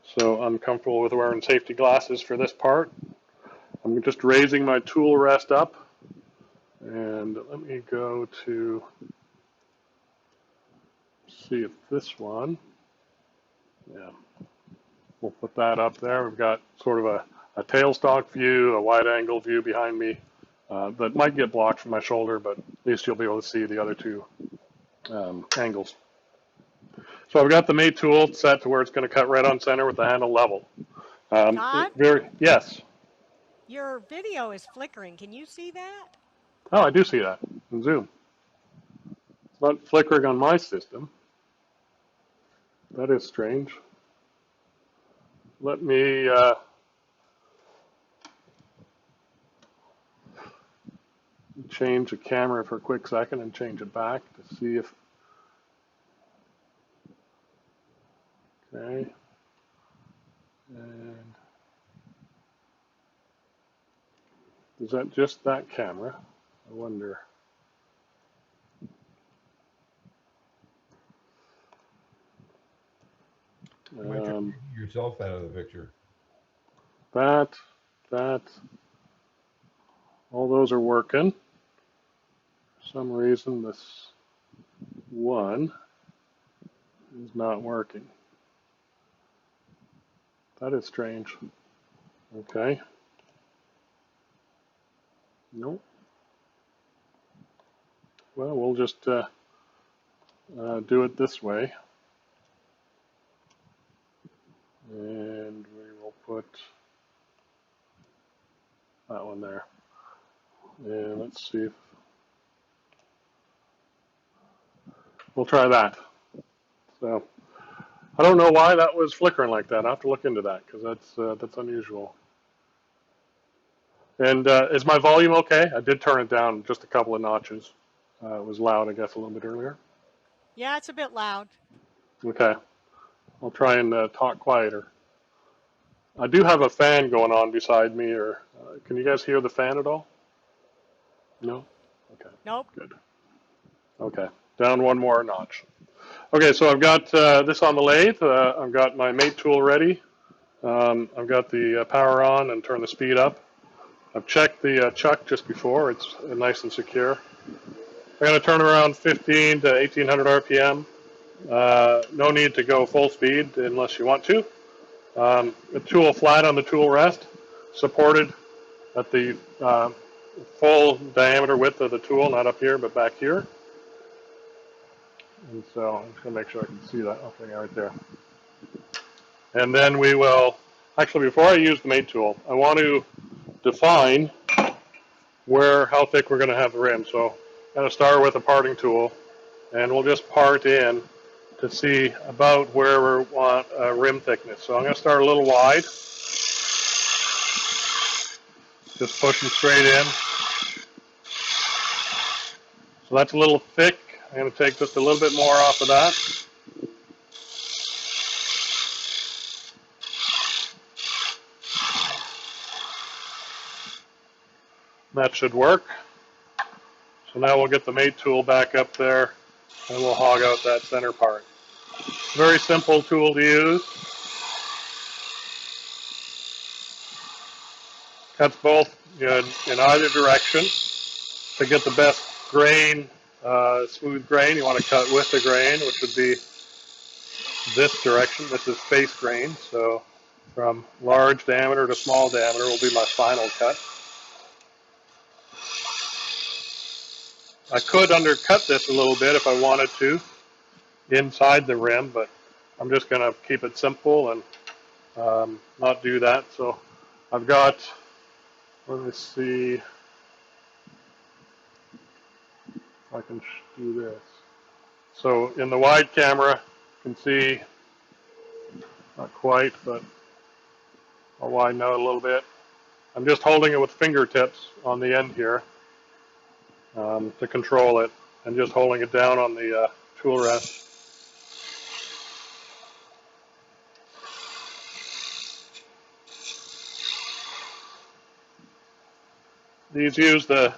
so I'm comfortable with wearing safety glasses for this part. I'm just raising my tool rest up, and let me go to see if this one, yeah, we'll put that up there. We've got sort of a tailstock view, a wide angle view behind me that might get blocked from my shoulder, but at least you'll be able to see the other two angles. So I've got the mate tool set to where it's going to cut right on center with the handle level. Tod? Yes. Your video is flickering. Can you see that? Oh, I do see that in Zoom. It's not flickering on my system. That is strange. Let me change the camera for a quick second and change it back to see if. Okay. And is that just that camera? I wonder. You might try to take yourself out of the picture. That, all those are working. For some reason, this one is not working. That is strange. Okay. Nope. Well, we'll just do it this way. And we will put that one there. And let's see if we'll try that. So I don't know why that was flickering like that. I have to look into that because that's unusual. And is my volume okay? I did turn it down just a couple of notches. It was loud, I guess, a little bit earlier. Yeah, it's a bit loud. Okay. I'll try and talk quieter. I do have a fan going on beside me, or can you guys hear the fan at all? No? Okay, Nope. good. Okay, down one more notch. Okay, so I've got this on the lathe. I've got my mate tool ready. I've got the power on and turn the speed up. I've checked the chuck just before. It's nice and secure. I'm going to turn around 15 to 1800 RPM. No need to go full speed unless you want to. The tool flat on the tool rest, supported at the full diameter width of the tool, not up here, but back here. And so I'm just going to make sure I can see that okay, right there. And then we will, actually before I use the mate tool, I want to define how thick we're going to have the rim. So I'm going to start with a parting tool, and we'll just part in to see about where we want rim thickness. So I'm going to start a little wide, just pushing straight in. So that's a little thick. I'm going to take just a little bit more off of that. That should work. So now we'll get the mate tool back up there and we'll hog out that center part. Very simple tool to use. Cuts both in either direction. To get the best grain, smooth grain, you want to cut with the grain, which would be this direction. This is face grain. So from large diameter to small diameter will be my final cut. I could undercut this a little bit if I wanted to inside the rim, but I'm just going to keep it simple and not do that. So I've got, let me see if I can do this. So in the wide camera, you can see, not quite, but I'll widen out a little bit. I'm just holding it with fingertips on the end here to control it, and just holding it down on the tool rest. These use the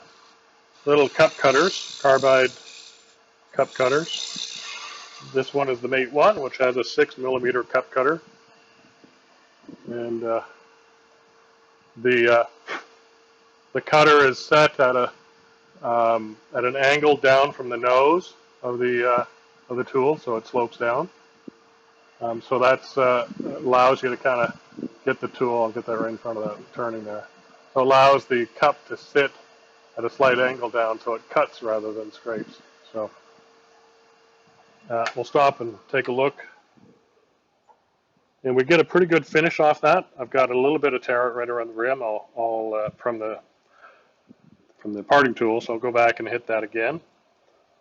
little cup cutters, carbide cup cutters. This one is the Mate 1, which has a 6mm cup cutter. And the cutter is set at an angle down from the nose of the tool, so it slopes down. So that allows you to kind of get the tool. I'll get that right in front of that turning there. So it allows the cup to sit at a slight angle down, so it cuts rather than scrapes. So we'll stop and take a look. And we get a pretty good finish off that. I've got a little bit of tear right around the rim from the parting tool, so I'll go back and hit that again.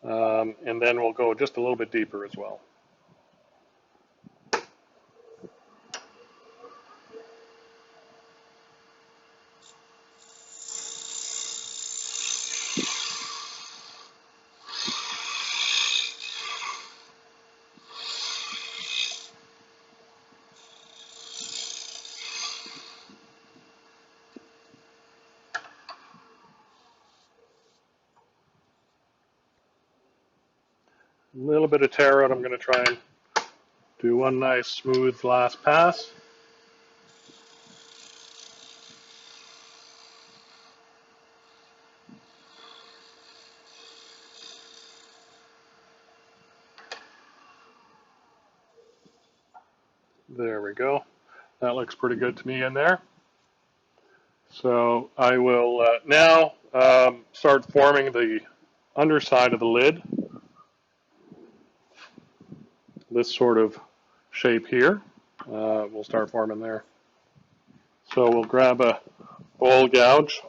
And then we'll go just a little bit deeper as well. little bit of tear out. I'm going to try and do one nice smooth last pass. There we go. That looks pretty good to me in there. So I will now start forming the underside of the lid. This sort of shape here. We'll start forming there. So we'll grab a bowl gouge.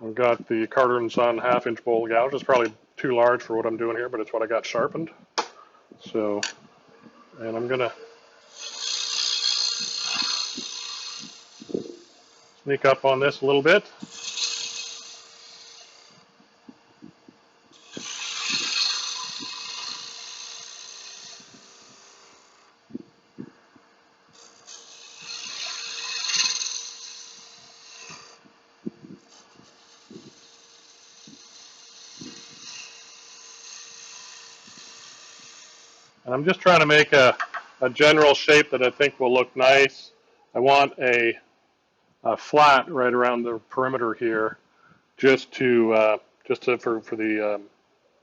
I've got the Carter & Son half-inch bowl gouge. It's probably too large for what I'm doing here, but it's what I got sharpened. So, and I'm going to sneak up on this a little bit. And I'm just trying to make a general shape that I think will look nice. I want a flat right around the perimeter here, just for the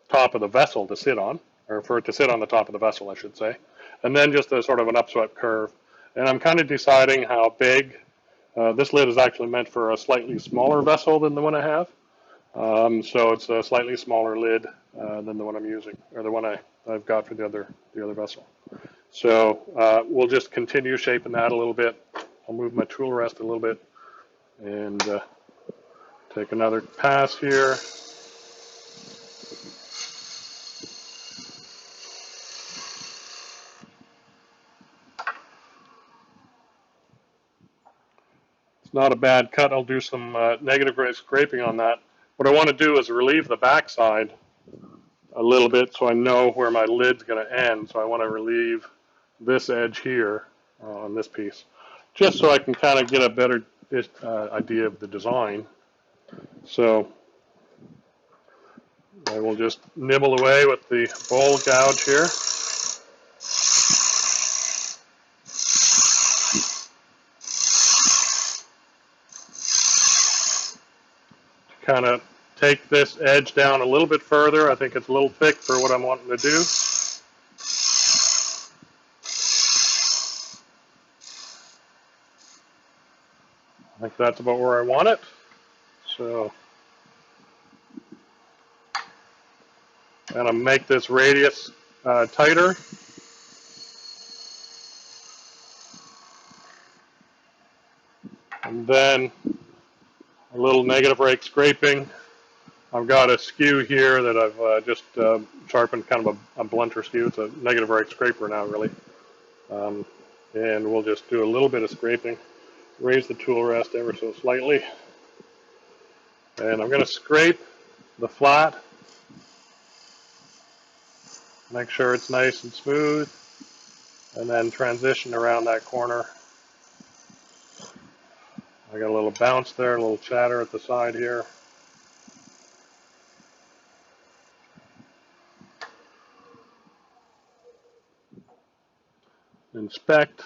top of the vessel to sit on, or for it to sit on the top of the vessel, I should say. And then just a sort of an upswept curve. And I'm kind of deciding how big. This lid is actually meant for a slightly smaller vessel than the one I have. So it's a slightly smaller lid than the one I'm using, or the one I've got for the other vessel. So we'll just continue shaping that a little bit. I'll move my tool rest a little bit and take another pass here. It's not a bad cut. I'll do some negative ray scraping on that. What I want to do is relieve the backside a little bit so I know where my lid's going to end. So I want to relieve this edge here on this piece, just so I can kind of get a better idea of the design. So I will just nibble away with the bowl gouge here. Kind of take this edge down a little bit further. I think it's a little thick for what I'm wanting to do. I think that's about where I want it. So, I'm going to make this radius tighter. And then a little negative rake scraping. I've got a skew here that I've just sharpened, kind of a blunter skew. It's a negative rake scraper now, really. And we'll just do a little bit of scraping. Raise the tool rest ever so slightly. And I'm going to scrape the flat. Make sure it's nice and smooth. And then transition around that corner. I got a little bounce there, a little chatter at the side here. Inspect,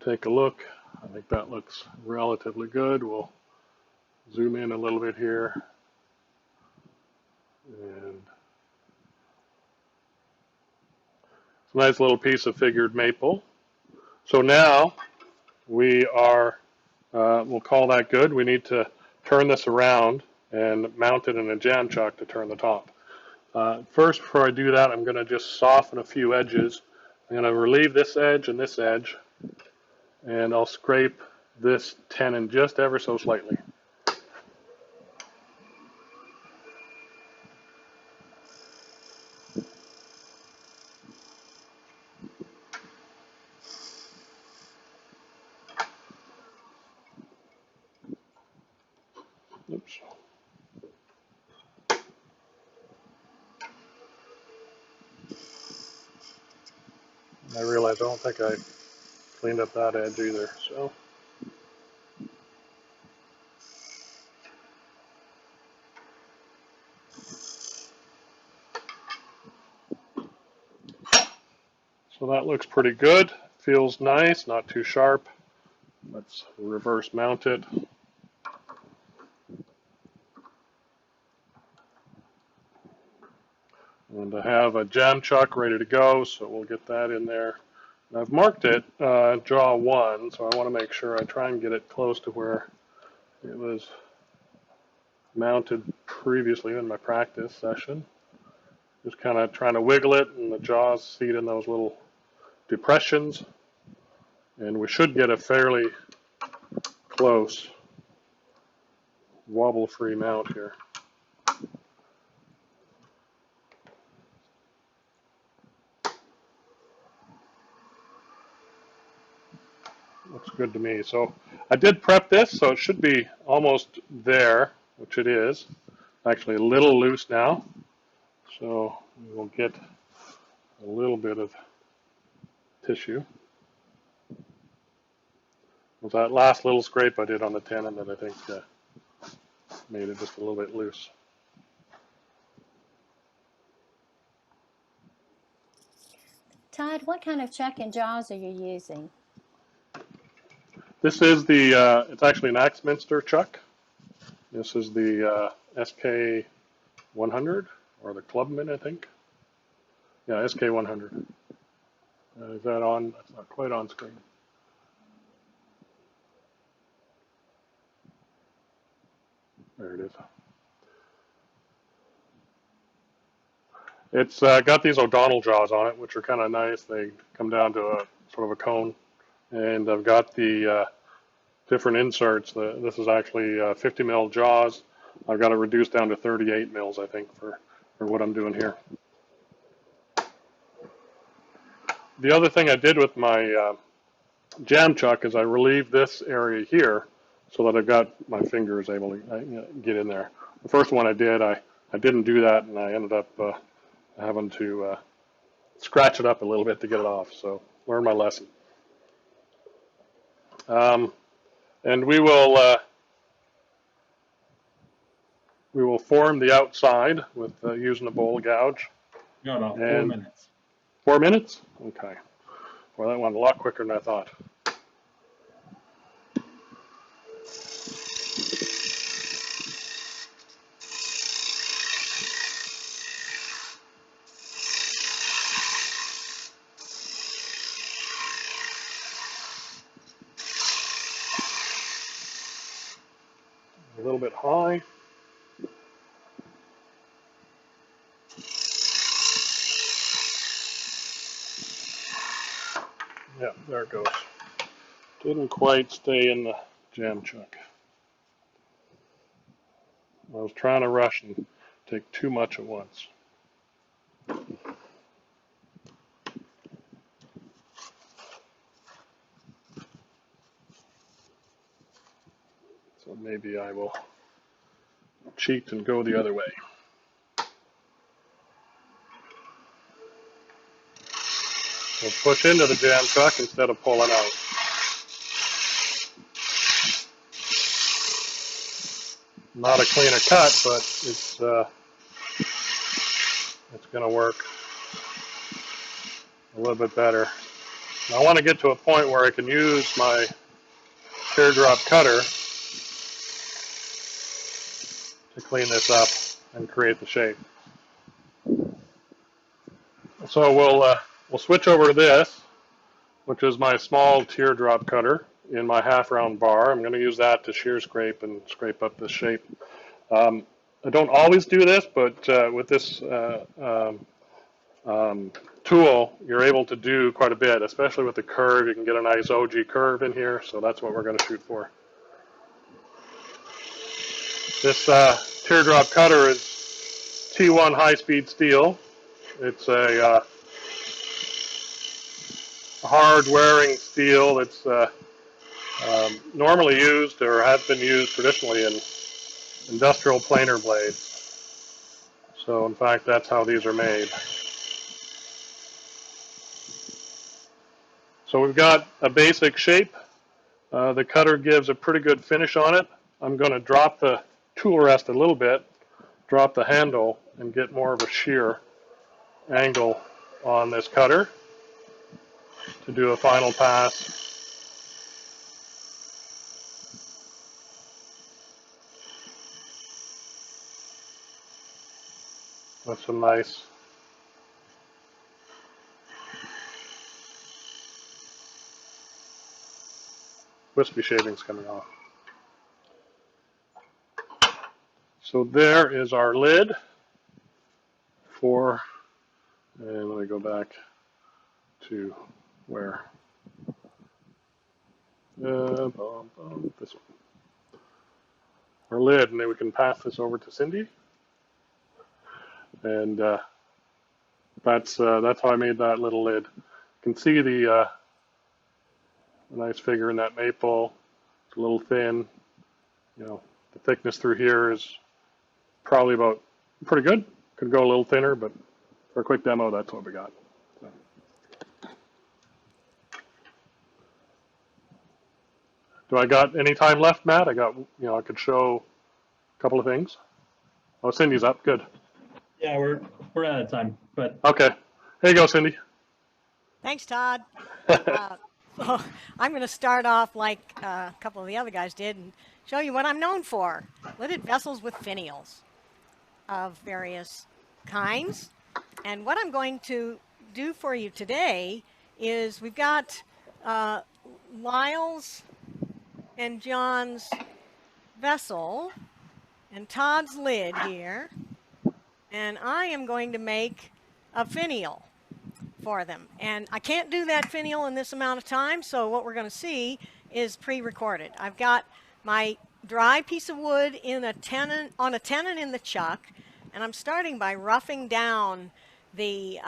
take a look. I think that looks relatively good. We'll zoom in a little bit here. And it's a nice little piece of figured maple. So now we are, we'll call that good. We need to turn this around and mount it in a jam chuck to turn the top. First, before I do that, I'm going to just soften a few edges. I'm going to relieve this edge, and I'll scrape this tenon just ever so slightly. Oops. I realize I don't think I cleaned up that edge either, so. So that looks pretty good. Feels nice, not too sharp. Let's reverse mount it. And I have a jam chuck ready to go, so we'll get that in there. And I've marked it jaw 1, so I want to make sure I try and get it close to where it was mounted previously in my practice session. Just kind of trying to wiggle it, and the jaws seat in those little depressions. And we should get a fairly close wobble-free mount here. Looks good to me. So I did prep this, so it should be almost there, which it is. Actually a little loose now. So we'll get a little bit of tissue. It was that last little scrape I did on the tenon that I think made it just a little bit loose. Tod, what kind of chuck and jaws are you using? This is the, it's actually an Axminster chuck. This is the SK 100, or the Clubman, I think. Yeah, SK 100. Is that on? That's not quite on screen. There it is. It's got these O'Donnell jaws on it, which are kind of nice. They come down to a sort of a cone. And I've got the different inserts. This is actually 50 mil jaws. I've got it reduced down to 38 mils, I think, for what I'm doing here. The other thing I did with my jam chuck is I relieved this area here so that I've got my fingers able to get in there. The first one I did, I didn't do that, and I ended up having to scratch it up a little bit to get it off. So learn my lesson. And we will form the outside with using a bowl gouge. No, 4 minutes. 4 minutes? Okay. Well, that went a lot quicker than I thought. A little bit high. Yeah, there it goes. Didn't quite stay in the jam chuck. I was trying to rush and take too much at once. So maybe I will cheat and go the other way. We'll push into the jam chuck instead of pulling out. Not a cleaner cut, but it's going to work a little bit better. And I want to get to a point where I can use my teardrop cutter to clean this up and create the shape. So we'll switch over to this, which is my small teardrop cutter in my half-round bar. I'm going to use that to shear scrape and scrape up this shape. I don't always do this, but with this tool, you're able to do quite a bit, especially with the curve. You can get a nice OG curve in here, so that's what we're going to shoot for. This teardrop cutter is T1 high-speed steel. It's a hard-wearing steel that's normally used or has been used traditionally in industrial planer blades. So in fact, that's how these are made. So we've got a basic shape. The cutter gives a pretty good finish on it. I'm going to drop the tool rest a little bit, drop the handle, and get more of a shear angle on this cutter. to do a final pass. With some nice wispy shavings coming off. So there is our lid for, and let me go back to where, this one. Our lid, and then we can pass this over to Cindy. And that's how I made that little lid. You can see the nice figure in that maple. It's a little thin. You know, the thickness through here is probably about pretty good. Could go a little thinner, but for a quick demo, that's what we got. So. Do I got any time left, Matt? I got, I could show a couple of things. Oh, Cindy's up. Good. Yeah, we're out of time, but okay. Here you go, Cindy. Thanks, Todd. So I'm going to start off like a couple of the other guys did and show you what I'm known for. Lidded vessels with finials of various kinds. And what I'm going to do for you today is we've got Lyle's and John's vessel and Todd's lid here. And I am going to make a finial for them. And I can't do that finial in this amount of time, so what we're going to see is pre-recorded. I've got my dry piece of wood in a tenon, on a tenon in the chuck, and I'm starting by roughing down the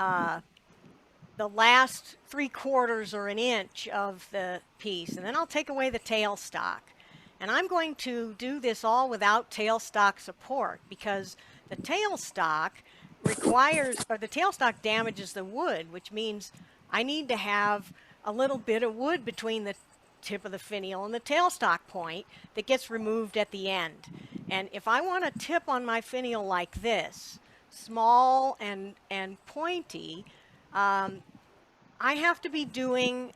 last 3/4 or an inch of the piece, and then I'll take away the tailstock. And I'm going to do this all without tailstock support because the tailstock requires, or the tailstock damages the wood, which means I need to have a little bit of wood between the tip of the finial and the tailstock point that gets removed at the end. And if I want a tip on my finial like this, small and pointy, I have to be doing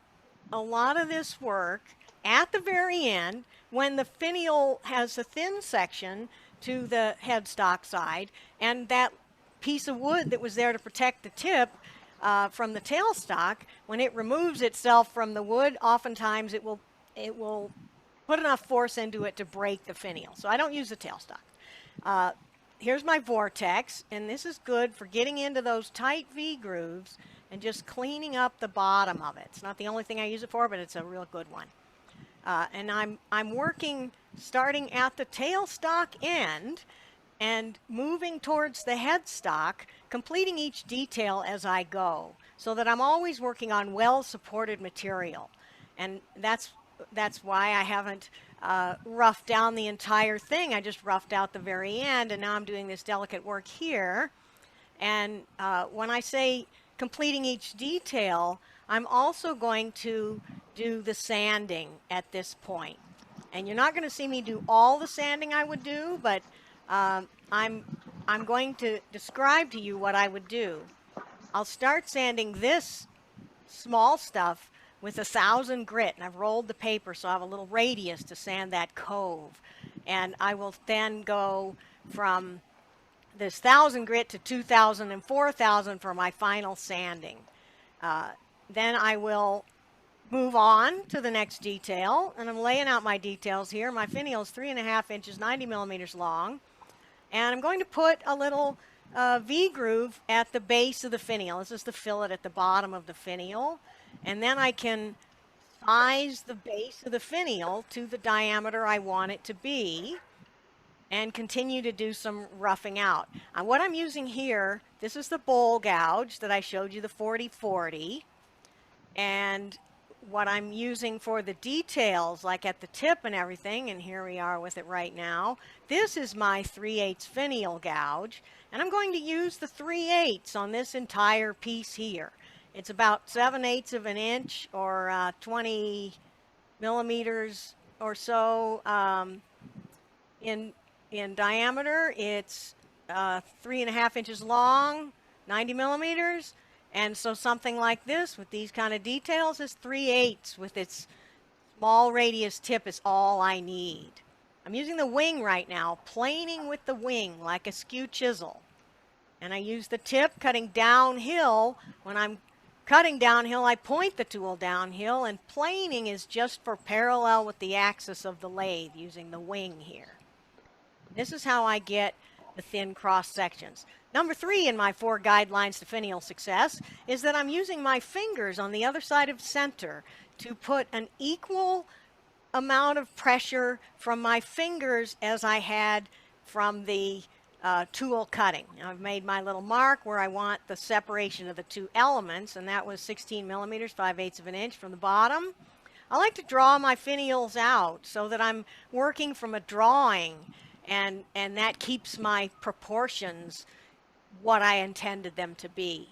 a lot of this work at the very end when the finial has a thin section to the headstock side, and that piece of wood that was there to protect the tip from the tailstock, when it removes itself from the wood, oftentimes it will put enough force into it to break the finial. So I don't use the tailstock. Here's my vortex, and this is good for getting into those tight V grooves and just cleaning up the bottom of it. It's not the only thing I use it for, but it's a real good one. And I'm working starting at the tailstock end and moving towards the headstock, completing each detail as I go, so that I'm always working on well-supported material. And that's why I haven't roughed down the entire thing. I just roughed out the very end, and now I'm doing this delicate work here. And when I say completing each detail, I'm also going to do the sanding at this point. And you're not going to see me do all the sanding I would do, but I'm going to describe to you what I would do. I'll start sanding this small stuff with 1000 grit, and I've rolled the paper so I have a little radius to sand that cove. And I will then go from this 1000 grit to 2000 and 4000 for my final sanding. Then I will move on to the next detail, and I'm laying out my details here. My finial is 3.5 inches, 90 millimeters long, and I'm going to put a little V groove at the base of the finial. This is the fillet at the bottom of the finial, and then I can size the base of the finial to the diameter I want it to be and continue to do some roughing out. What I'm using here, this is the bowl gouge that I showed you, the 40/40, and what I'm using for the details, like at the tip and everything, and here we are with it right now, this is my 3/8 finial gouge, and I'm going to use the 3/8 on this entire piece here. It's about 7/8 of an inch, or 20 millimeters or so in diameter. It's 3.5 inches long, 90 millimeters, And so something like this with these kind of details is 3/8 with its small radius tip is all I need. I'm using the wing right now, planing with the wing like a skew chisel. And I use the tip cutting downhill. When I'm cutting downhill, I point the tool downhill, and planing is just for parallel with the axis of the lathe using the wing here. This is how I get the thin cross sections. Number 3 in my 4 guidelines to finial success is that I'm using my fingers on the other side of center to put an equal amount of pressure from my fingers as I had from the tool cutting. Now, I've made my little mark where I want the separation of the 2 elements, and that was 16 millimeters, 5/8 of an inch from the bottom. I like to draw my finials out so that I'm working from a drawing, and that keeps my proportions what I intended them to be.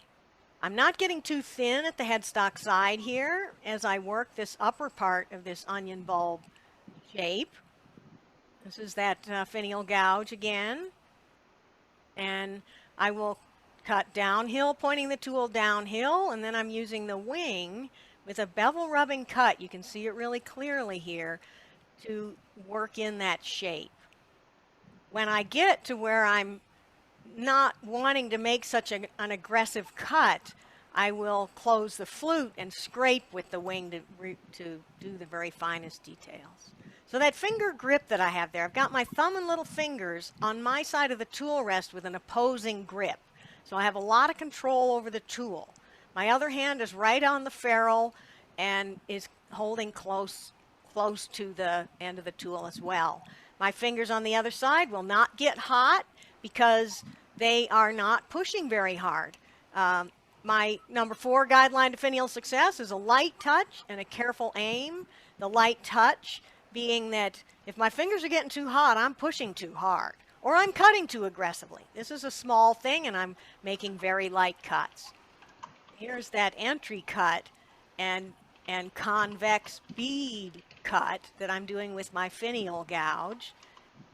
I'm not getting too thin at the headstock side here as I work this upper part of this onion bulb shape. This is that finial gouge again. And I will cut downhill, pointing the tool downhill, and then I'm using the wing with a bevel rubbing cut. You can see it really clearly here to work in that shape. When I get to where I'm not wanting to make such an aggressive cut, I will close the flute and scrape with the wing to do the very finest details. So that finger grip that I have there, I've got my thumb and little fingers on my side of the tool rest with an opposing grip. So I have a lot of control over the tool. My other hand is right on the ferrule and is holding close to the end of the tool as well. My fingers on the other side will not get hot because they are not pushing very hard. My number 4 guideline to finial success is a light touch and a careful aim. The light touch being that if my fingers are getting too hot, I'm pushing too hard, or I'm cutting too aggressively. This is a small thing, and I'm making very light cuts. Here's that entry cut and convex bead cut that I'm doing with my finial gouge,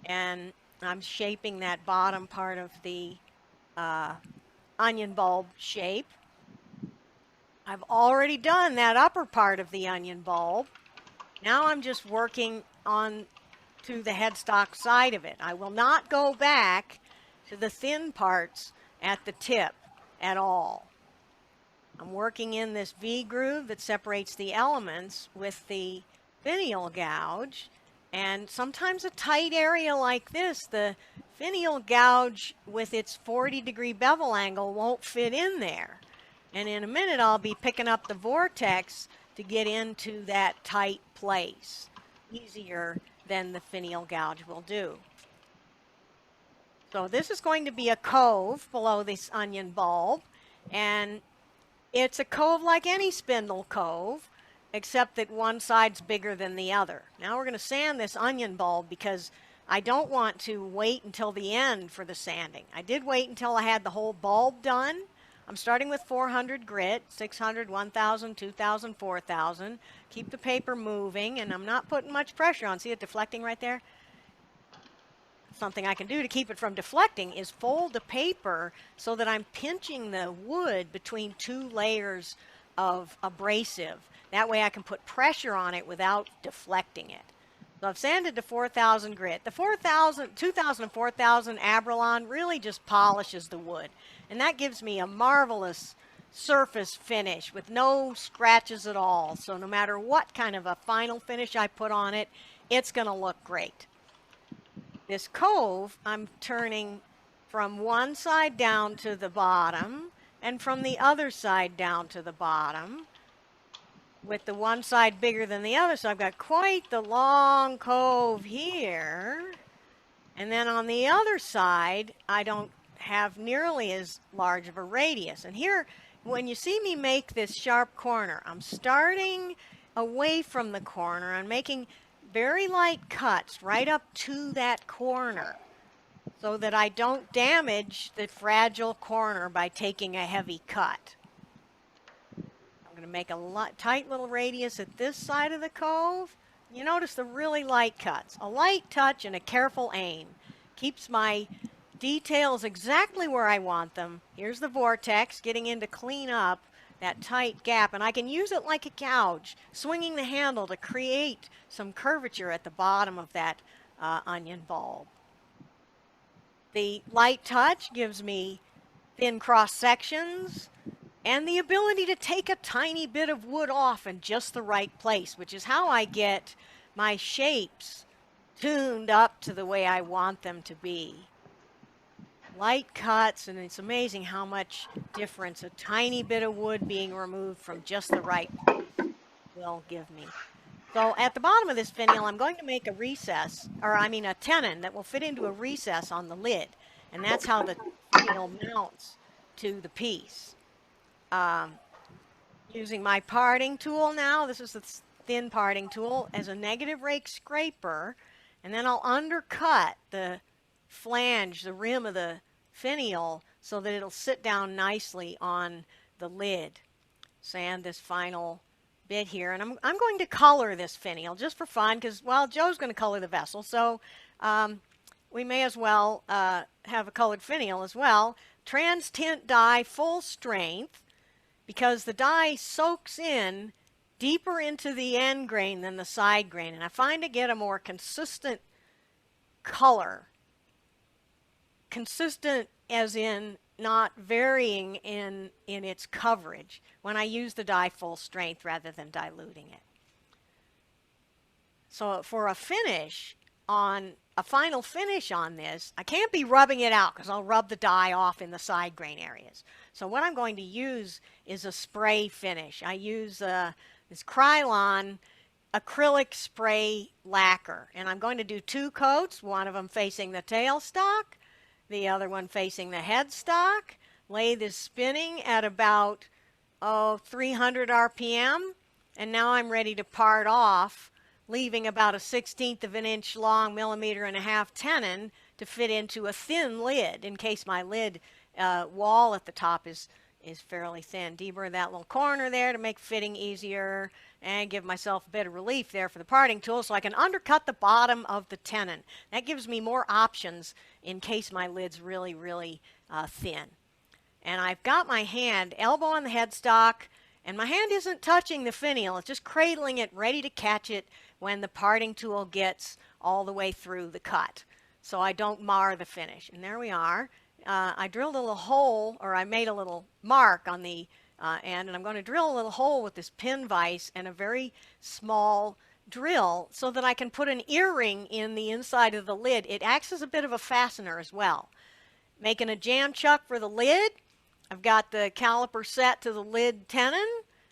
and I'm shaping that bottom part of the onion bulb shape. I've already done that upper part of the onion bulb. Now I'm just working on to the headstock side of it. I will not go back to the thin parts at the tip at all. I'm working in this V groove that separates the elements with the finial gouge, and sometimes a tight area like this, the finial gouge with its 40-degree bevel angle won't fit in there. And in a minute I'll be picking up the vortex to get into that tight place, easier than the finial gouge will do. So this is going to be a cove below this onion bulb, and it's a cove like any spindle cove, except that one side's bigger than the other. Now we're going to sand this onion bulb because I don't want to wait until the end for the sanding. I did wait until I had the whole bulb done. I'm starting with 400 grit, 600, 1000, 2000, 4000. Keep the paper moving, and I'm not putting much pressure on. See it deflecting right there? Something I can do to keep it from deflecting is fold the paper so that I'm pinching the wood between 2 layers of abrasive. That way I can put pressure on it without deflecting it. So I've sanded to 4000 grit. The 2000 and 4000 Abralon really just polishes the wood. And that gives me a marvelous surface finish with no scratches at all. So no matter what kind of a final finish I put on it, it's going to look great. This cove, I'm turning from one side down to the bottom and from the other side down to the bottom, with the one side bigger than the other. So I've got quite the long cove here. And then on the other side, I don't have nearly as large of a radius. And here, when you see me make this sharp corner, I'm starting away from the corner. I'm making very light cuts right up to that corner so that I don't damage the fragile corner by taking a heavy cut. I'm going to make a tight little radius at this side of the cove. You notice the really light cuts. A light touch and a careful aim keeps my details exactly where I want them. Here's the vortex getting in to clean up that tight gap, and I can use it like a gouge, swinging the handle to create some curvature at the bottom of that onion bulb. The light touch gives me thin cross sections and the ability to take a tiny bit of wood off in just the right place, which is how I get my shapes tuned up to the way I want them to be. Light cuts, and it's amazing how much difference a tiny bit of wood being removed from just the right place will give me. So at the bottom of this finial, I'm going to make a recess, or I mean a tenon that will fit into a recess on the lid. And that's how the finial mounts to the piece. Using my parting tool now, this is the thin parting tool, as a negative rake scraper, and then I'll undercut the flange, the rim of the finial, so that it'll sit down nicely on the lid. Sand this final bit here, and I'm going to color this finial just for fun, because, well, Joe's going to color the vessel, so we may as well have a colored finial as well. Trans tint dye full strength, because the dye soaks in deeper into the end grain than the side grain, and I find to get a more consistent color. Consistent as in not varying in its coverage when I use the dye full strength rather than diluting it. So for a finish, on a final finish on this, I can't be rubbing it out because I'll rub the dye off in the side grain areas. So what I'm going to use is a spray finish. I use this Krylon acrylic spray lacquer, and I'm going to do 2 coats, one of them facing the tailstock, the other one facing the headstock. Lay this spinning at about 300 RPM, and now I'm ready to part off, leaving about a 1/16 of an inch long 1.5mm tenon to fit into a thin lid in case my lid wall at the top is fairly thin. Deburr that little corner there to make fitting easier and give myself a bit of relief there for the parting tool so I can undercut the bottom of the tenon. That gives me more options in case my lid's really, really thin. And I've got my hand elbow on the headstock, and my hand isn't touching the finial. It's just cradling it, ready to catch it when the parting tool gets all the way through the cut, so I don't mar the finish. And there we are. I drilled a little hole, or I made a little mark on the end, and I'm going to drill a little hole with this pin vise and a very small drill so that I can put an earring in the inside of the lid. It acts as a bit of a fastener as well. Making a jam chuck for the lid. I've got the caliper set to the lid tenon,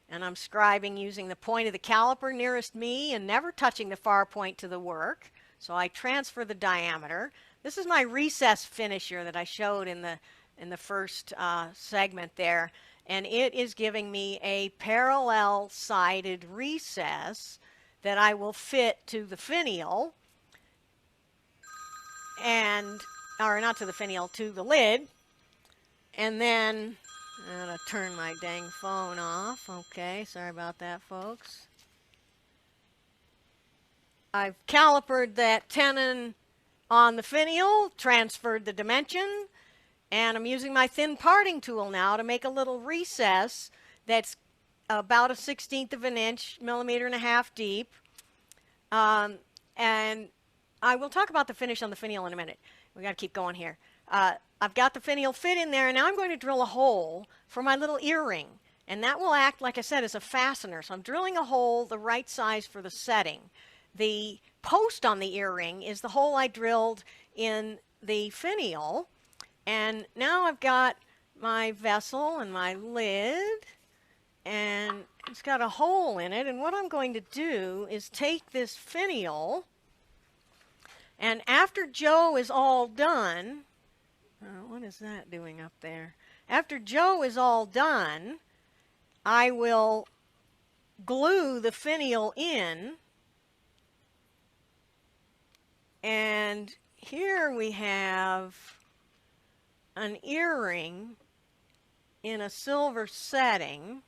and I'm scribing using the point of the caliper nearest me and never touching the far point to the work. So I transfer the diameter. This is my recess finisher that I showed in the first segment there, and it is giving me a parallel sided recess that I will fit to the finial, and or not to the finial, to the lid. And then I'm going to turn my dang phone off. Okay, sorry about that, folks. I've calipered that tenon on the finial, transferred the dimension, and I'm using my thin parting tool now to make a little recess that's about a 1/16 of an inch, 1.5mm deep. And I will talk about the finish on the finial in a minute. We got to keep going here. I've got the finial fit in there, and now I'm going to drill a hole for my little earring. And that will act, like I said, as a fastener. So I'm drilling a hole the right size for the setting. The post on the earring is the hole I drilled in the finial. And now I've got my vessel and my lid, and it's got a hole in it. And what I'm going to do is take this finial, and after Joe is all done, what is that doing up there? After Joe is all done, I will glue the finial in, and here we have an earring in a silver setting.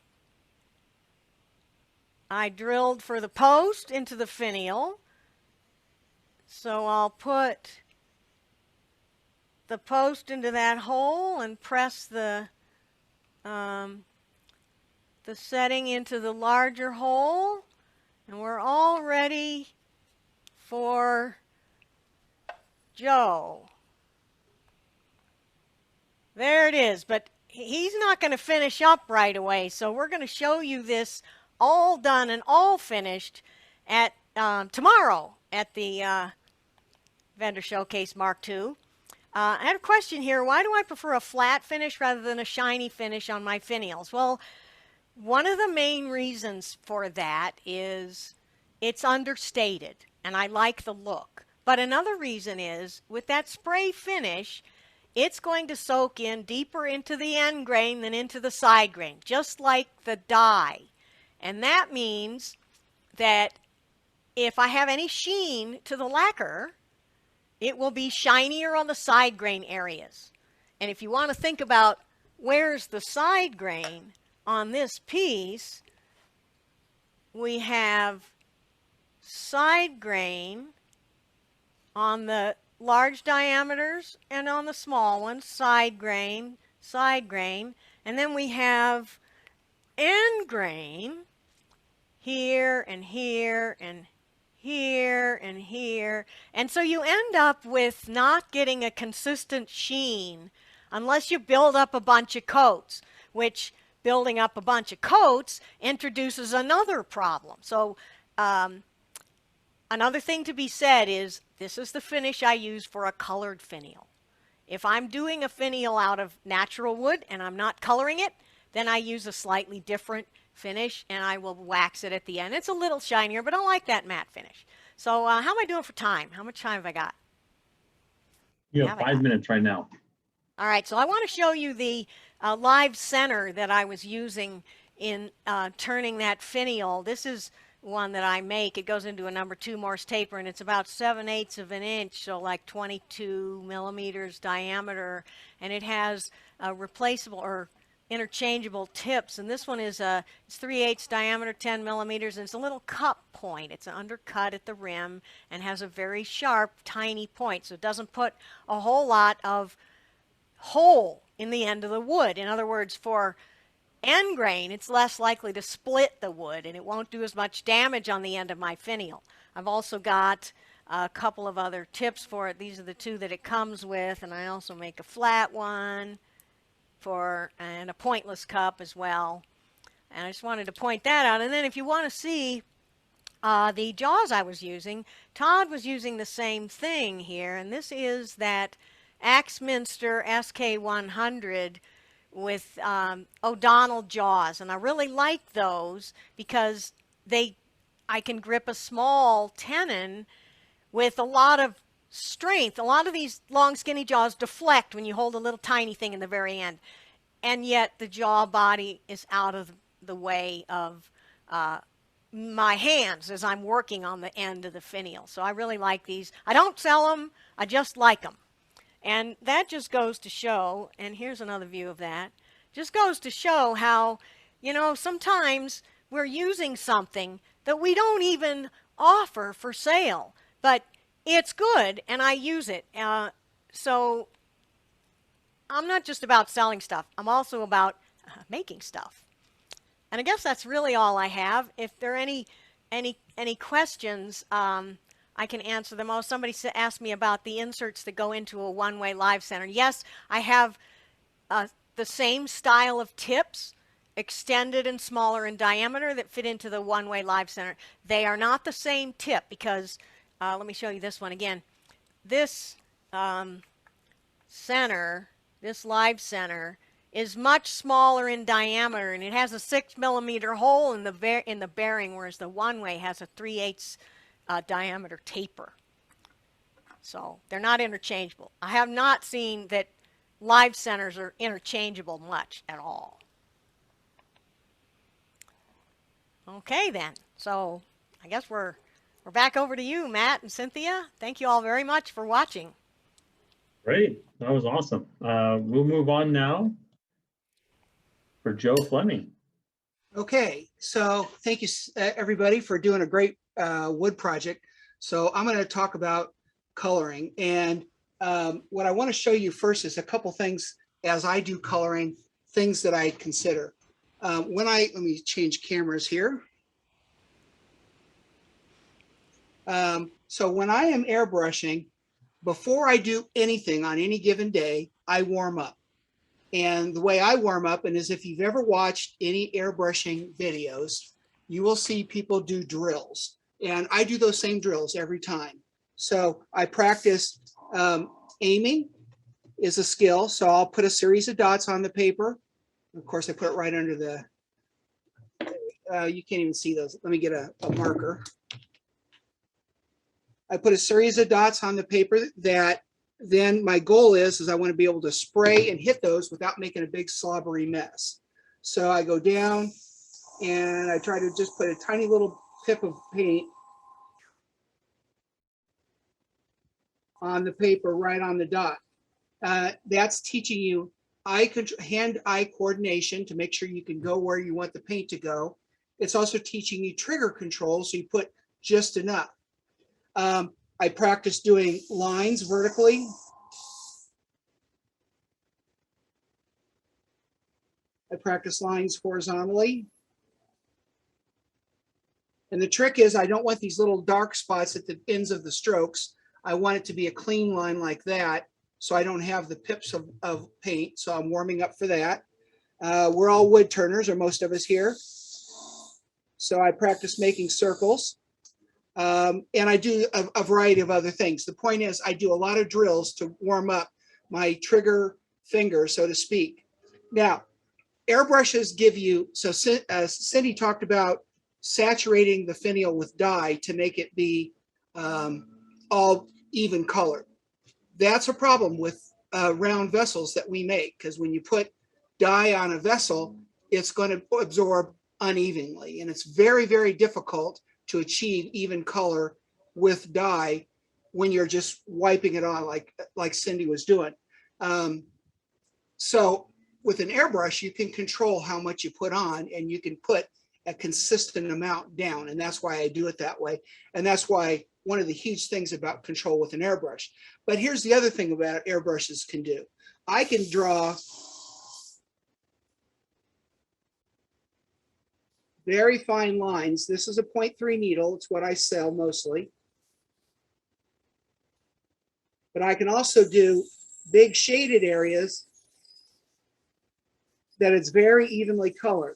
I drilled for the post into the finial, so I'll put the post into that hole and press the setting into the larger hole, and we're all ready for Joe. There it is, but he's not going to finish up right away, so we're going to show you this all done and all finished at tomorrow at the Vendor Showcase Mark II. I had a question here. Why do I prefer a flat finish rather than a shiny finish on my finials? Well, one of the main reasons for that is it's understated, and I like the look. But another reason is, with that spray finish, it's going to soak in deeper into the end grain than into the side grain, just like the dye. And that means that if I have any sheen to the lacquer, it will be shinier on the side grain areas. And if you want to think about where's the side grain on this piece, we have side grain on the large diameters and on the small ones, side grain, and then we have end grain here and here and here and here. And so you end up with not getting a consistent sheen unless you build up a bunch of coats, which building up a bunch of coats introduces another problem. So another thing to be said is this is the finish I use for a colored finial. If I'm doing a finial out of natural wood and I'm not coloring it, then I use a slightly different finish and I will wax it at the end. It's a little shinier, but I like that matte finish. So how am I doing for time? How much time have I got? You have 5 minutes right now. All right, so I want to show you the live center that I was using in turning that finial. This is one that I make. It goes into a number 2 Morse taper, and it's about 7/8 of an inch, so like 22 millimeters diameter, and it has replaceable or interchangeable tips. And this one is it's 3/8 diameter, 10 millimeters, and it's a little cup point. It's an undercut at the rim and has a very sharp, tiny point, so it doesn't put a whole lot of hole in the end of the wood. In other words, for end grain, it's less likely to split the wood, and it won't do as much damage on the end of my finial. I've also got a couple of other tips for it. These are the 2 that it comes with, and I also make a flat one and a pointless cup as well. And I just wanted to point that out. And then if you want to see the jaws I was using, Tod was using the same thing here, and this is that Axminster SK100 with O'Donnell jaws, and I really like those because I can grip a small tenon with a lot of strength. A lot of these long skinny jaws deflect when you hold a little tiny thing in the very end, and yet the jaw body is out of the way of my hands as I'm working on the end of the finial. So I really like these. I don't sell them, I just like them. And that just goes to show, and here's another view of that, just goes to show how, you know, sometimes we're using something that we don't even offer for sale, but it's good and I use it. So I'm not just about selling stuff, I'm also about making stuff. And I guess that's really all I have. If there are any questions, I can answer them. Oh, somebody asked me about the inserts that go into a one-way live center. Yes, I have the same style of tips, extended and smaller in diameter, that fit into the one-way live center. They are not the same tip because, let me show you this one again. This center, this live center, is much smaller in diameter, and it has a 6 millimeter hole in the bearing, whereas the one-way has a 3/8 diameter taper. So they're not interchangeable. I have not seen that live centers are interchangeable much at all. Okay then, so I guess we're back over to you, Matt and Cynthia. Thank you all very much for watching. Great, that was awesome. We'll move on now for Joe Fleming. Okay, so thank you everybody for doing a great wood project. So I'm going to talk about coloring, and what I want to show you first is a couple things as I do coloring, things that I consider. Let me change cameras here. So when I am airbrushing, before I do anything on any given day, I warm up. And the way I warm up, and is if you've ever watched any airbrushing videos, you will see people do drills. And I do those same drills every time. So I practice aiming is a skill. So I'll put a series of dots on the paper. Of course, I put it right under the, you can't even see those. Let me get a marker. I put a series of dots on the paper that then my goal is I want to be able to spray and hit those without making a big slobbery mess. So I go down and I try to just put a tiny little pip of paint on the paper right on the dot. That's teaching you hand-eye coordination to make sure you can go where you want the paint to go. It's also teaching you trigger control, so you put just enough. I practice doing lines vertically. I practice lines horizontally. And the trick is I don't want these little dark spots at the ends of the strokes. I want it to be a clean line like that, so I don't have the pips of paint. So I'm warming up for that. We're all wood turners, or most of us here. So I practice making circles. And I do a variety of other things. The point is I do a lot of drills to warm up my trigger finger, so to speak. Now, airbrushes give you, so Cindy talked about saturating the finial with dye to make it be all even color. That's a problem with round vessels that we make, because when you put dye on a vessel, it's going to absorb unevenly, and it's very, very difficult to achieve even color with dye when you're just wiping it on like Cindy was doing. So with an airbrush, you can control how much you put on, and you can put a consistent amount down. And that's why I do it that way. And that's why one of the huge things about control with an airbrush. But here's the other thing about airbrushes can do. I can draw very fine lines. This is a 0.3 needle. It's what I sell mostly. But I can also do big shaded areas that it's very evenly colored.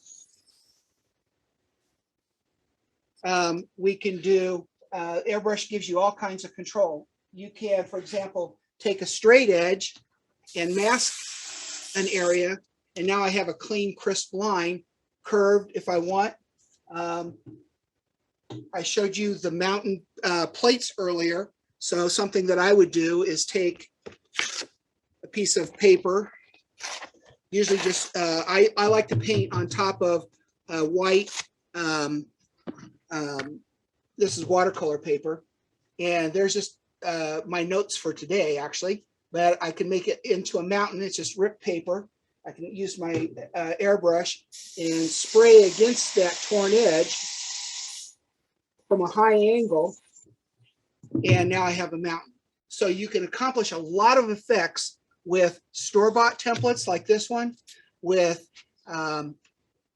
We can do, airbrush gives you all kinds of control. You can, for example, take a straight edge and mask an area, and now I have a clean, crisp line, curved if I want. I showed you the mountain plates earlier. So something that I would do is take a piece of paper, usually just, I like to paint on top of white, this is watercolor paper, and there's just my notes for today actually, but I can make it into a mountain. It's just ripped paper. I can use my airbrush and spray against that torn edge from a high angle, and now I have a mountain. So you can accomplish a lot of effects with store-bought templates like this one, with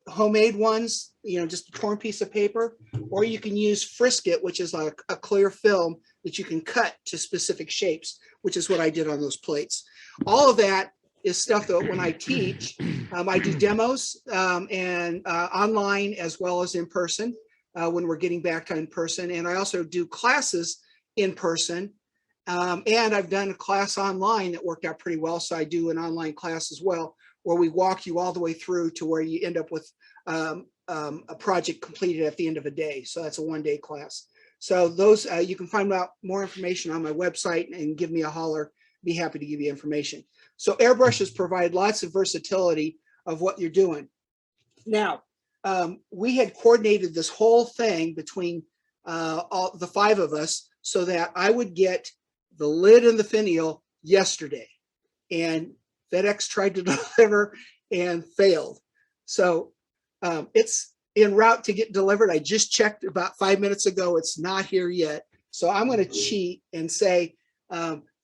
homemade ones, just a torn piece of paper, or you can use Frisket, which is like a clear film that you can cut to specific shapes, which is what I did on those plates. All of that is stuff that when I teach, I do demos and online as well as in person when we're getting back to in person. And I also do classes in person. And I've done a class online that worked out pretty well. So I do an online class as well, where we walk you all the way through to where you end up with a project completed at the end of a day. So that's a one-day class. So those, you can find out more information on my website and give me a holler. Be happy to give you information. So airbrushes provide lots of versatility of what you're doing. Now, we had coordinated this whole thing between all the five of us so that I would get the lid and the finial yesterday. And FedEx tried to deliver and failed. So it's en route to get delivered. I just checked about 5 minutes ago. It's not here yet. So I'm going to cheat and say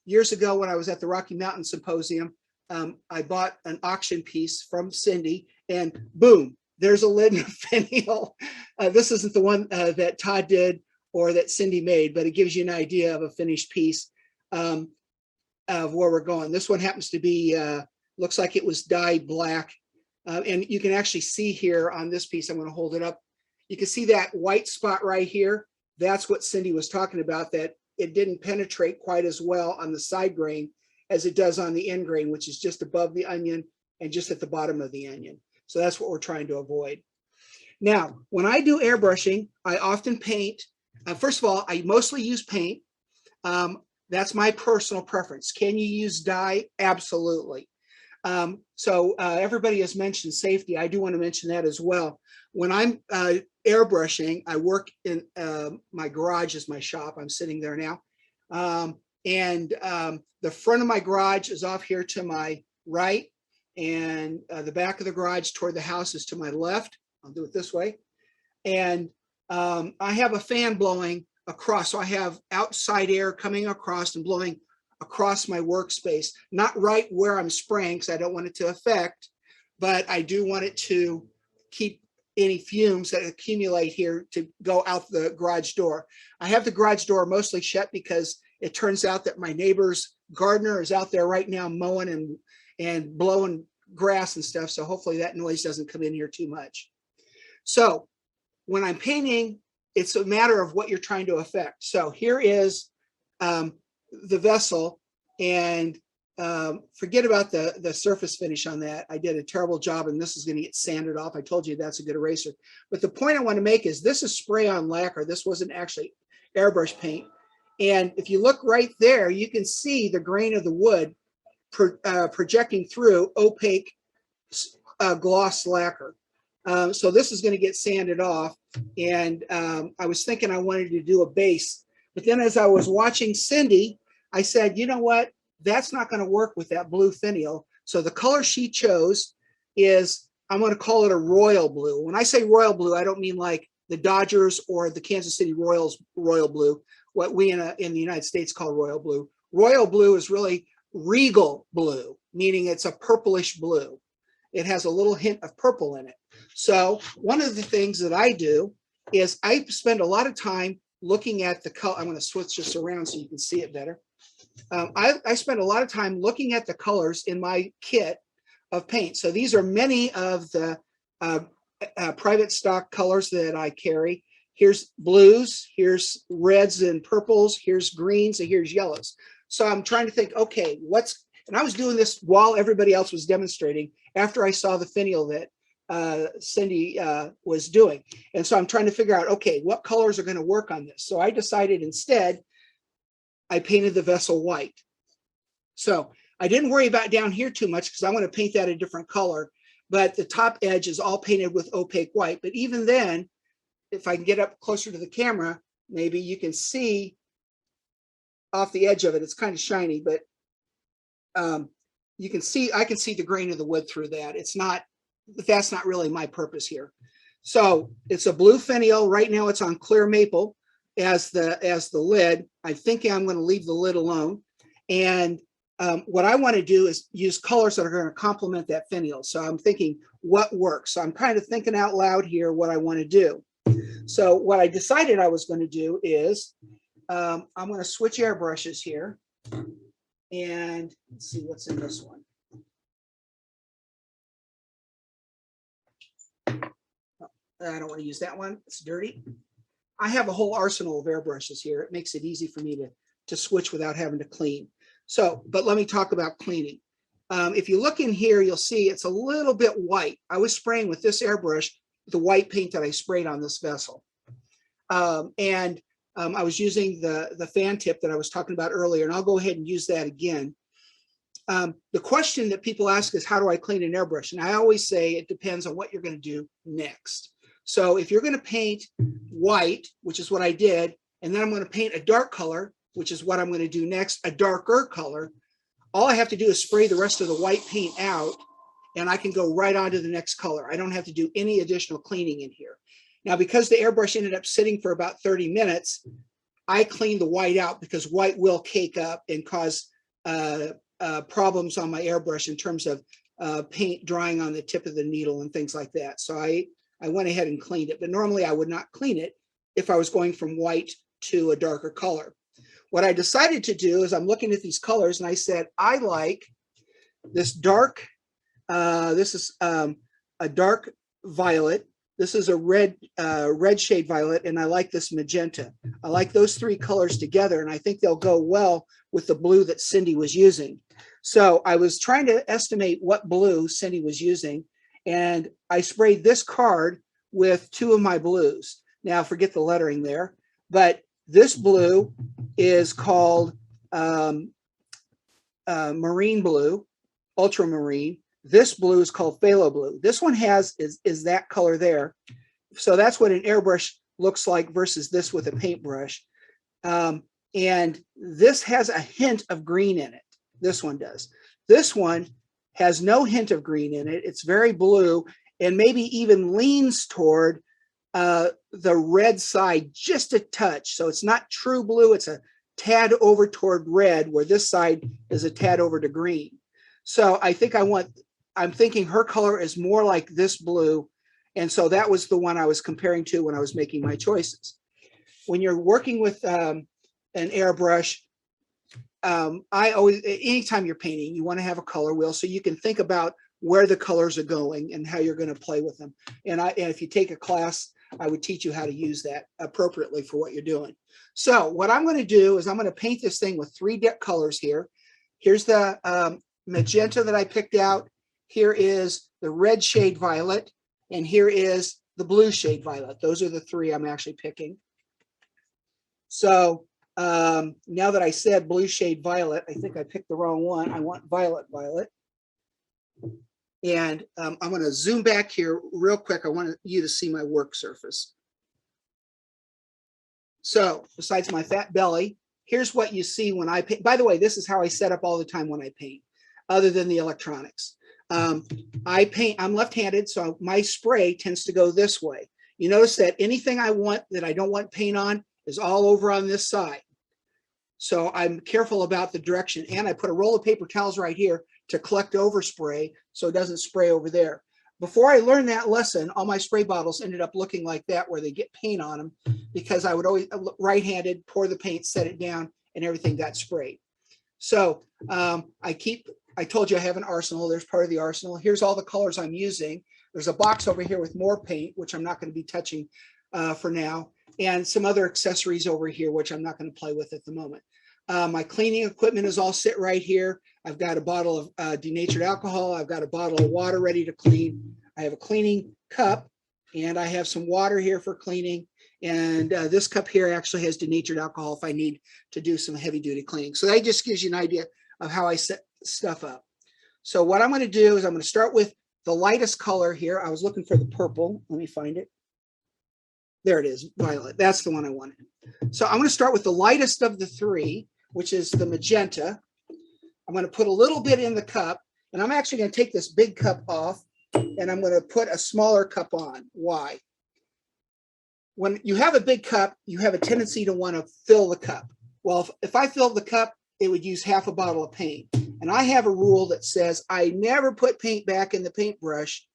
years ago when I was at the Rocky Mountain Symposium, I bought an auction piece from Cindy, and boom, there's a lid and a finial. This isn't the one that Todd did or that Cindy made, but it gives you an idea of a finished piece of where we're going. This one happens to be, looks like it was dyed black. And you can actually see here on this piece, I'm going to hold it up. You can see that white spot right here. That's what Cindy was talking about, that it didn't penetrate quite as well on the side grain as it does on the end grain, which is just above the onion and just at the bottom of the onion. So that's what we're trying to avoid. Now, when I do airbrushing, I often paint. First of all, I mostly use paint. That's my personal preference. Can you use dye? Absolutely. Everybody has mentioned safety. I do want to mention that as well. When I'm airbrushing, I work in my garage is my shop. I'm sitting there now. The front of my garage is off here to my right, and the back of the garage toward the house is to my left. I'll do it this way. And I have a fan blowing across. So I have outside air coming across and blowing across my workspace, not right where I'm spraying because I don't want it to affect, but I do want it to keep any fumes that accumulate here to go out the garage door. I have the garage door mostly shut because it turns out that my neighbor's gardener is out there right now mowing and blowing grass and stuff. So hopefully that noise doesn't come in here too much. So when I'm painting, it's a matter of what you're trying to affect. So here is the vessel, and forget about the surface finish on that. I did a terrible job, and this is going to get sanded off. I told you that's a good eraser. But the point I want to make is this is spray on lacquer. This wasn't actually airbrush paint. And if you look right there, you can see the grain of the wood projecting through opaque gloss lacquer. So this is going to get sanded off. And I was thinking I wanted to do a base. But then as I was watching Cindy, I said, you know what? That's not going to work with that blue finial. So the color she chose is, I'm going to call it a royal blue. When I say royal blue, I don't mean like the Dodgers or the Kansas City Royals royal blue, what we in the United States call royal blue. Royal blue is really regal blue, meaning it's a purplish blue. It has a little hint of purple in it. So one of the things that I do is I spend a lot of time looking at the color. I'm going to switch this around so you can see it better. I spend a lot of time looking at the colors in my kit of paint. So these are many of the private stock colors that I carry. Here's blues, here's reds and purples, here's greens, and here's yellows. So I'm trying to think, okay, and I was doing this while everybody else was demonstrating after I saw the finial that Cindy was doing. And so I'm trying to figure out, okay, what colors are going to work on this? So I decided instead, I painted the vessel white. So I didn't worry about down here too much because I want to paint that a different color, but the top edge is all painted with opaque white. But even then, if I can get up closer to the camera, maybe you can see off the edge of it. It's kind of shiny, but you can see, I can see the grain of the wood through that. It's not, that's not really my purpose here. So it's a blue finial. Right now it's on clear maple as the lid. I'm thinking I'm going to leave the lid alone. And what I want to do is use colors that are going to complement that finial. So I'm thinking what works. So I'm kind of thinking out loud here what I want to do. So what I decided I was going to do is I'm going to switch airbrushes here. And let's see what's in this one. I don't want to use that one. It's dirty. I have a whole arsenal of airbrushes here. It makes it easy for me to switch without having to clean. So, but let me talk about cleaning. If you look in here, you'll see it's a little bit white. I was spraying with this airbrush, the white paint that I sprayed on this vessel. I was using the fan tip that I was talking about earlier, and I'll go ahead and use that again. The question that people ask is, how do I clean an airbrush? And I always say it depends on what you're going to do next. So if you're going to paint white, which is what I did, and then I'm going to paint a dark color, which is what I'm going to do next, a darker color, all I have to do is spray the rest of the white paint out, and I can go right on to the next color. I don't have to do any additional cleaning in here. Now, because the airbrush ended up sitting for about 30 minutes, I cleaned the white out because white will cake up and cause problems on my airbrush in terms of paint drying on the tip of the needle and things like that. So I went ahead and cleaned it, but normally I would not clean it if I was going from white to a darker color. What I decided to do is I'm looking at these colors and I said, I like this dark, this is a dark violet. This is a red shade violet, and I like this magenta. I like those three colors together, and I think they'll go well with the blue that Cindy was using. So I was trying to estimate what blue Cindy was using, and I sprayed this card with two of my blues. Now forget the lettering there, but this blue is called marine blue, ultramarine. This blue is called phthalo blue. This one is that color there. So that's what an airbrush looks like versus this with a paintbrush. And this has a hint of green in it. This one does. This one has no hint of green in it. It's very blue and maybe even leans toward the red side just a touch. So it's not true blue. It's a tad over toward red, where this side is a tad over to green. So I think I'm thinking her color is more like this blue. And so that was the one I was comparing to when I was making my choices. When you're working with an airbrush, anytime you're painting, you want to have a color wheel so you can think about where the colors are going and how you're going to play with them. And if you take a class, I would teach you how to use that appropriately for what you're doing. So what I'm going to do is I'm going to paint this thing with three colors here. Here's the magenta that I picked out. Here is the red shade violet, and here is the blue shade violet. Those are the three I'm actually picking. So now that I said blue shade violet, I think I picked the wrong one. I want violet. And I'm going to zoom back here real quick. I want you to see my work surface. So besides my fat belly, here's what you see when I paint. By the way, this is how I set up all the time when I paint, other than the electronics. I paint, I'm left-handed, so my spray tends to go this way. You notice that anything I want that I don't want paint on is all over on this side. So I'm careful about the direction, and I put a roll of paper towels right here to collect overspray so it doesn't spray over there. Before I learned that lesson, all my spray bottles ended up looking like that, where they get paint on them, because I would always right-handed pour the paint, set it down, and everything got sprayed. So I told you I have an arsenal. There's part of the arsenal. Here's all the colors I'm using. There's a box over here with more paint, which I'm not going to be touching for now, and some other accessories over here, which I'm not going to play with at the moment. My cleaning equipment is all sit right here. I've got a bottle of denatured alcohol. I've got a bottle of water ready to clean. I have a cleaning cup, and I have some water here for cleaning. And this cup here actually has denatured alcohol if I need to do some heavy duty cleaning. So that just gives you an idea of how I set stuff up. So what I'm going to do is I'm going to start with the lightest color here. I was looking for the purple. Let me find it. There it is, violet. That's the one I wanted. So I'm going to start with the lightest of the three, which is the magenta. I'm going to put a little bit in the cup, and I'm actually going to take this big cup off, and I'm going to put a smaller cup on. Why? When you have a big cup, you have a tendency to want to fill the cup. Well, if I filled the cup, it would use half a bottle of paint. And I have a rule that says I never put paint back in the paintbrush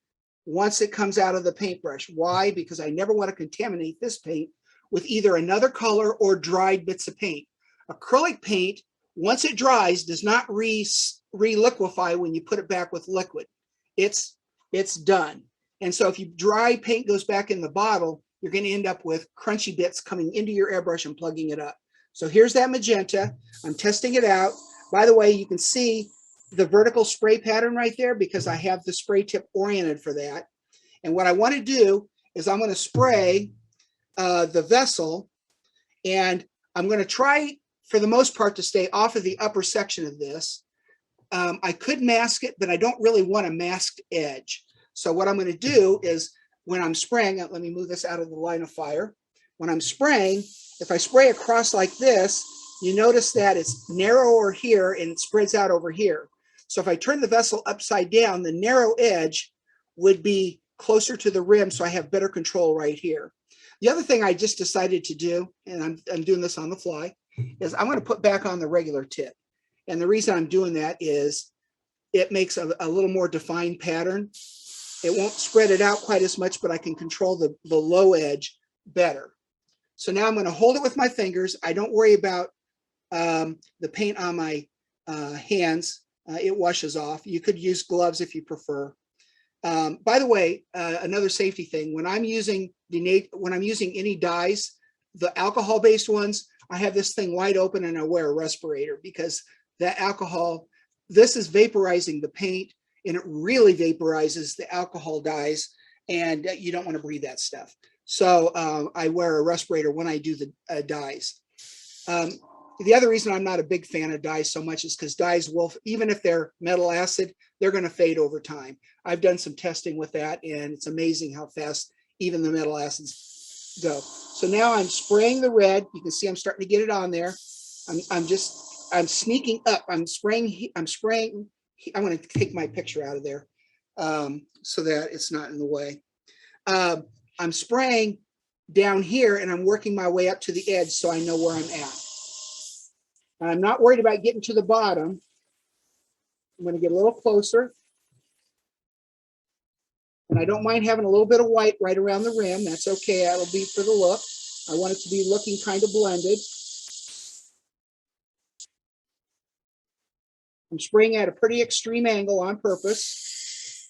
once it comes out of the paintbrush. Why? Because I never want to contaminate this paint with either another color or dried bits of paint. Acrylic paint, once it dries, does not re-liquefy when you put it back with liquid. It's done. And so if you dry paint goes back in the bottle, you're going to end up with crunchy bits coming into your airbrush and plugging it up. So here's that magenta. I'm testing it out. By the way, you can see the vertical spray pattern right there because I have the spray tip oriented for that. And what I want to do is I'm going to spray the vessel, and I'm going to try for the most part to stay off of the upper section of this. I could mask it, but I don't really want a masked edge. So what I'm going to do is when I'm spraying, let me move this out of the line of fire. When I'm spraying, if I spray across like this, you notice that it's narrower here and it spreads out over here. So if I turn the vessel upside down, the narrow edge would be closer to the rim, so I have better control right here. The other thing I just decided to do, and I'm doing this on the fly, is I'm going to put back on the regular tip. And the reason I'm doing that is it makes a little more defined pattern. It won't spread it out quite as much, but I can control the low edge better. So now I'm going to hold it with my fingers. I don't worry about the paint on my hands. It washes off. You could use gloves if you prefer. By the way, another safety thing, when I'm using any dyes, the alcohol-based ones, I have this thing wide open and I wear a respirator because that alcohol, this is vaporizing the paint, and it really vaporizes the alcohol dyes, and you don't want to breathe that stuff. So I wear a respirator when I do the dyes. The other reason I'm not a big fan of dyes so much is because dyes will, even if they're metal acid, they're going to fade over time. I've done some testing with that, and it's amazing how fast even the metal acids go. So now I'm spraying the red. You can see I'm starting to get it on there. I'm sneaking up. I'm spraying. I'm going to take my picture out of there so that it's not in the way. I'm spraying down here, and I'm working my way up to the edge so I know where I'm at. I'm not worried about getting to the bottom. I'm going to get a little closer. And I don't mind having a little bit of white right around the rim. That's okay. That'll be for the look. I want it to be looking kind of blended. I'm spraying at a pretty extreme angle on purpose.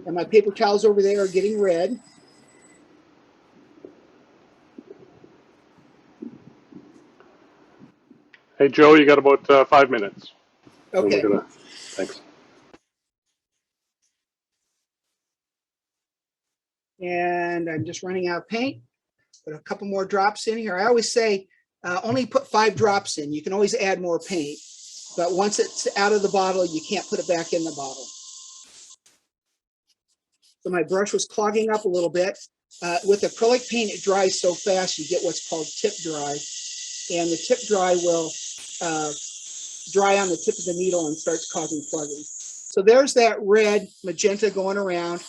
And my paper towels over there are getting red. Hey, Joe, you got about 5 minutes. Okay. Thanks. And I'm just running out of paint. Put a couple more drops in here. I always say only put 5 drops in. You can always add more paint. But once it's out of the bottle, you can't put it back in the bottle. So my brush was clogging up a little bit. With acrylic paint, it dries so fast, you get what's called tip dry. And the tip dry will dry on the tip of the needle and starts causing plugging. So there's that red magenta going around,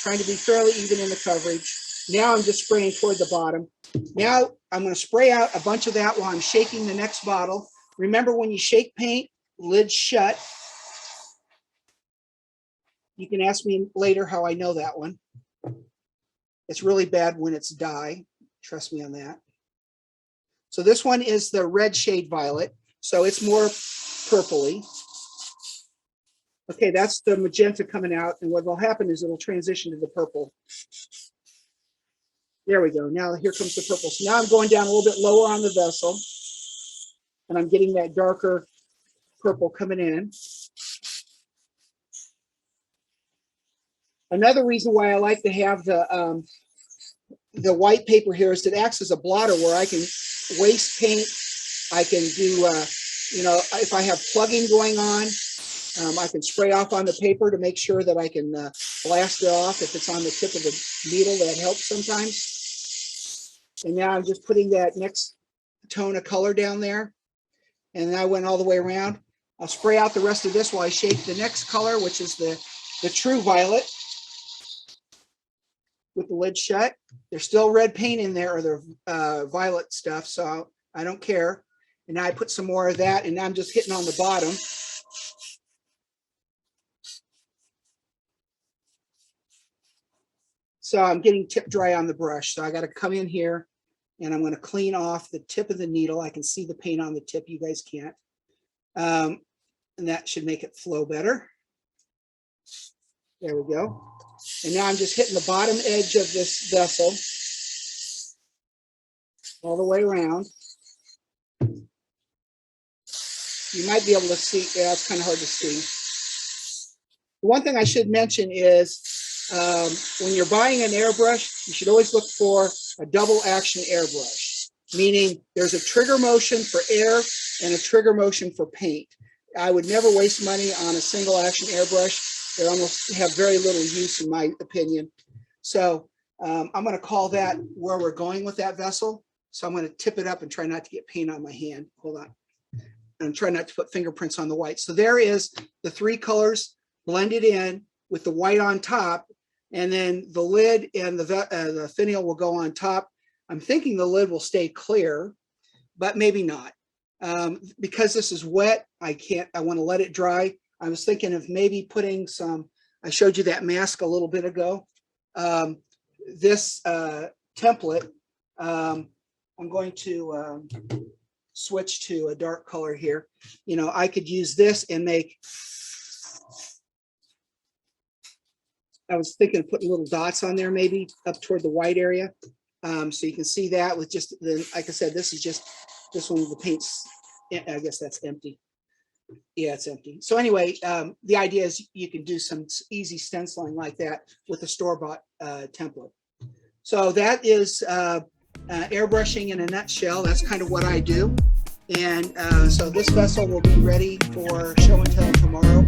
trying to be fairly even in the coverage. Now I'm just spraying toward the bottom. Now I'm going to spray out a bunch of that while I'm shaking the next bottle. Remember, when you shake paint, lid shut. You can ask me later how I know that one. It's really bad when it's dye. Trust me on that. So this one is the red shade violet. So it's more purpley. Okay, that's the magenta coming out. And what will happen is it'll transition to the purple. There we go. Now here comes the purple. So now I'm going down a little bit lower on the vessel. And I'm getting that darker purple coming in. Another reason why I like to have the white paper here is it acts as a blotter where I can waste paint. I can do, if I have plugging going on, I can spray off on the paper to make sure that I can blast it off. If it's on the tip of the needle, that helps sometimes. And now I'm just putting that next tone of color down there. And I went all the way around. I'll spray out the rest of this while I shake the next color, which is the true violet. With the lid shut. There's still red paint in there, or the violet stuff, so I don't care. And now I put some more of that, and now I'm just hitting on the bottom. So I'm getting tip dry on the brush. So I got to come in here, and I'm going to clean off the tip of the needle. I can see the paint on the tip. You guys can't. And that should make it flow better. There we go. And now I'm just hitting the bottom edge of this vessel all the way around. You might be able to see, yeah, it's kind of hard to see. The one thing I should mention is when you're buying an airbrush, you should always look for a double action airbrush, meaning there's a trigger motion for air and a trigger motion for paint. I would never waste money on a single action airbrush. They almost have very little use, in my opinion. So I'm going to call that where we're going with that vessel. So I'm going to tip it up and try not to get paint on my hand. Hold on. And try not to put fingerprints on the white. So there is the 3 colors blended in with the white on top. And then the lid and the finial will go on top. I'm thinking the lid will stay clear, but maybe not. Because this is wet, I want to let it dry. I was thinking of maybe putting some, I showed you that mask a little bit ago. This template, I'm going to switch to a dark color here. You know, I could use this and make, I was thinking of putting little dots on there, maybe up toward the white area. So you can see that with just the, like I said, this is just, this one, the paint's, I guess that's empty. Yeah, it's empty. So anyway, the idea is you can do some easy stenciling like that with a store-bought template. So that is airbrushing in a nutshell. That's kind of what I do. And so this vessel will be ready for show and tell tomorrow.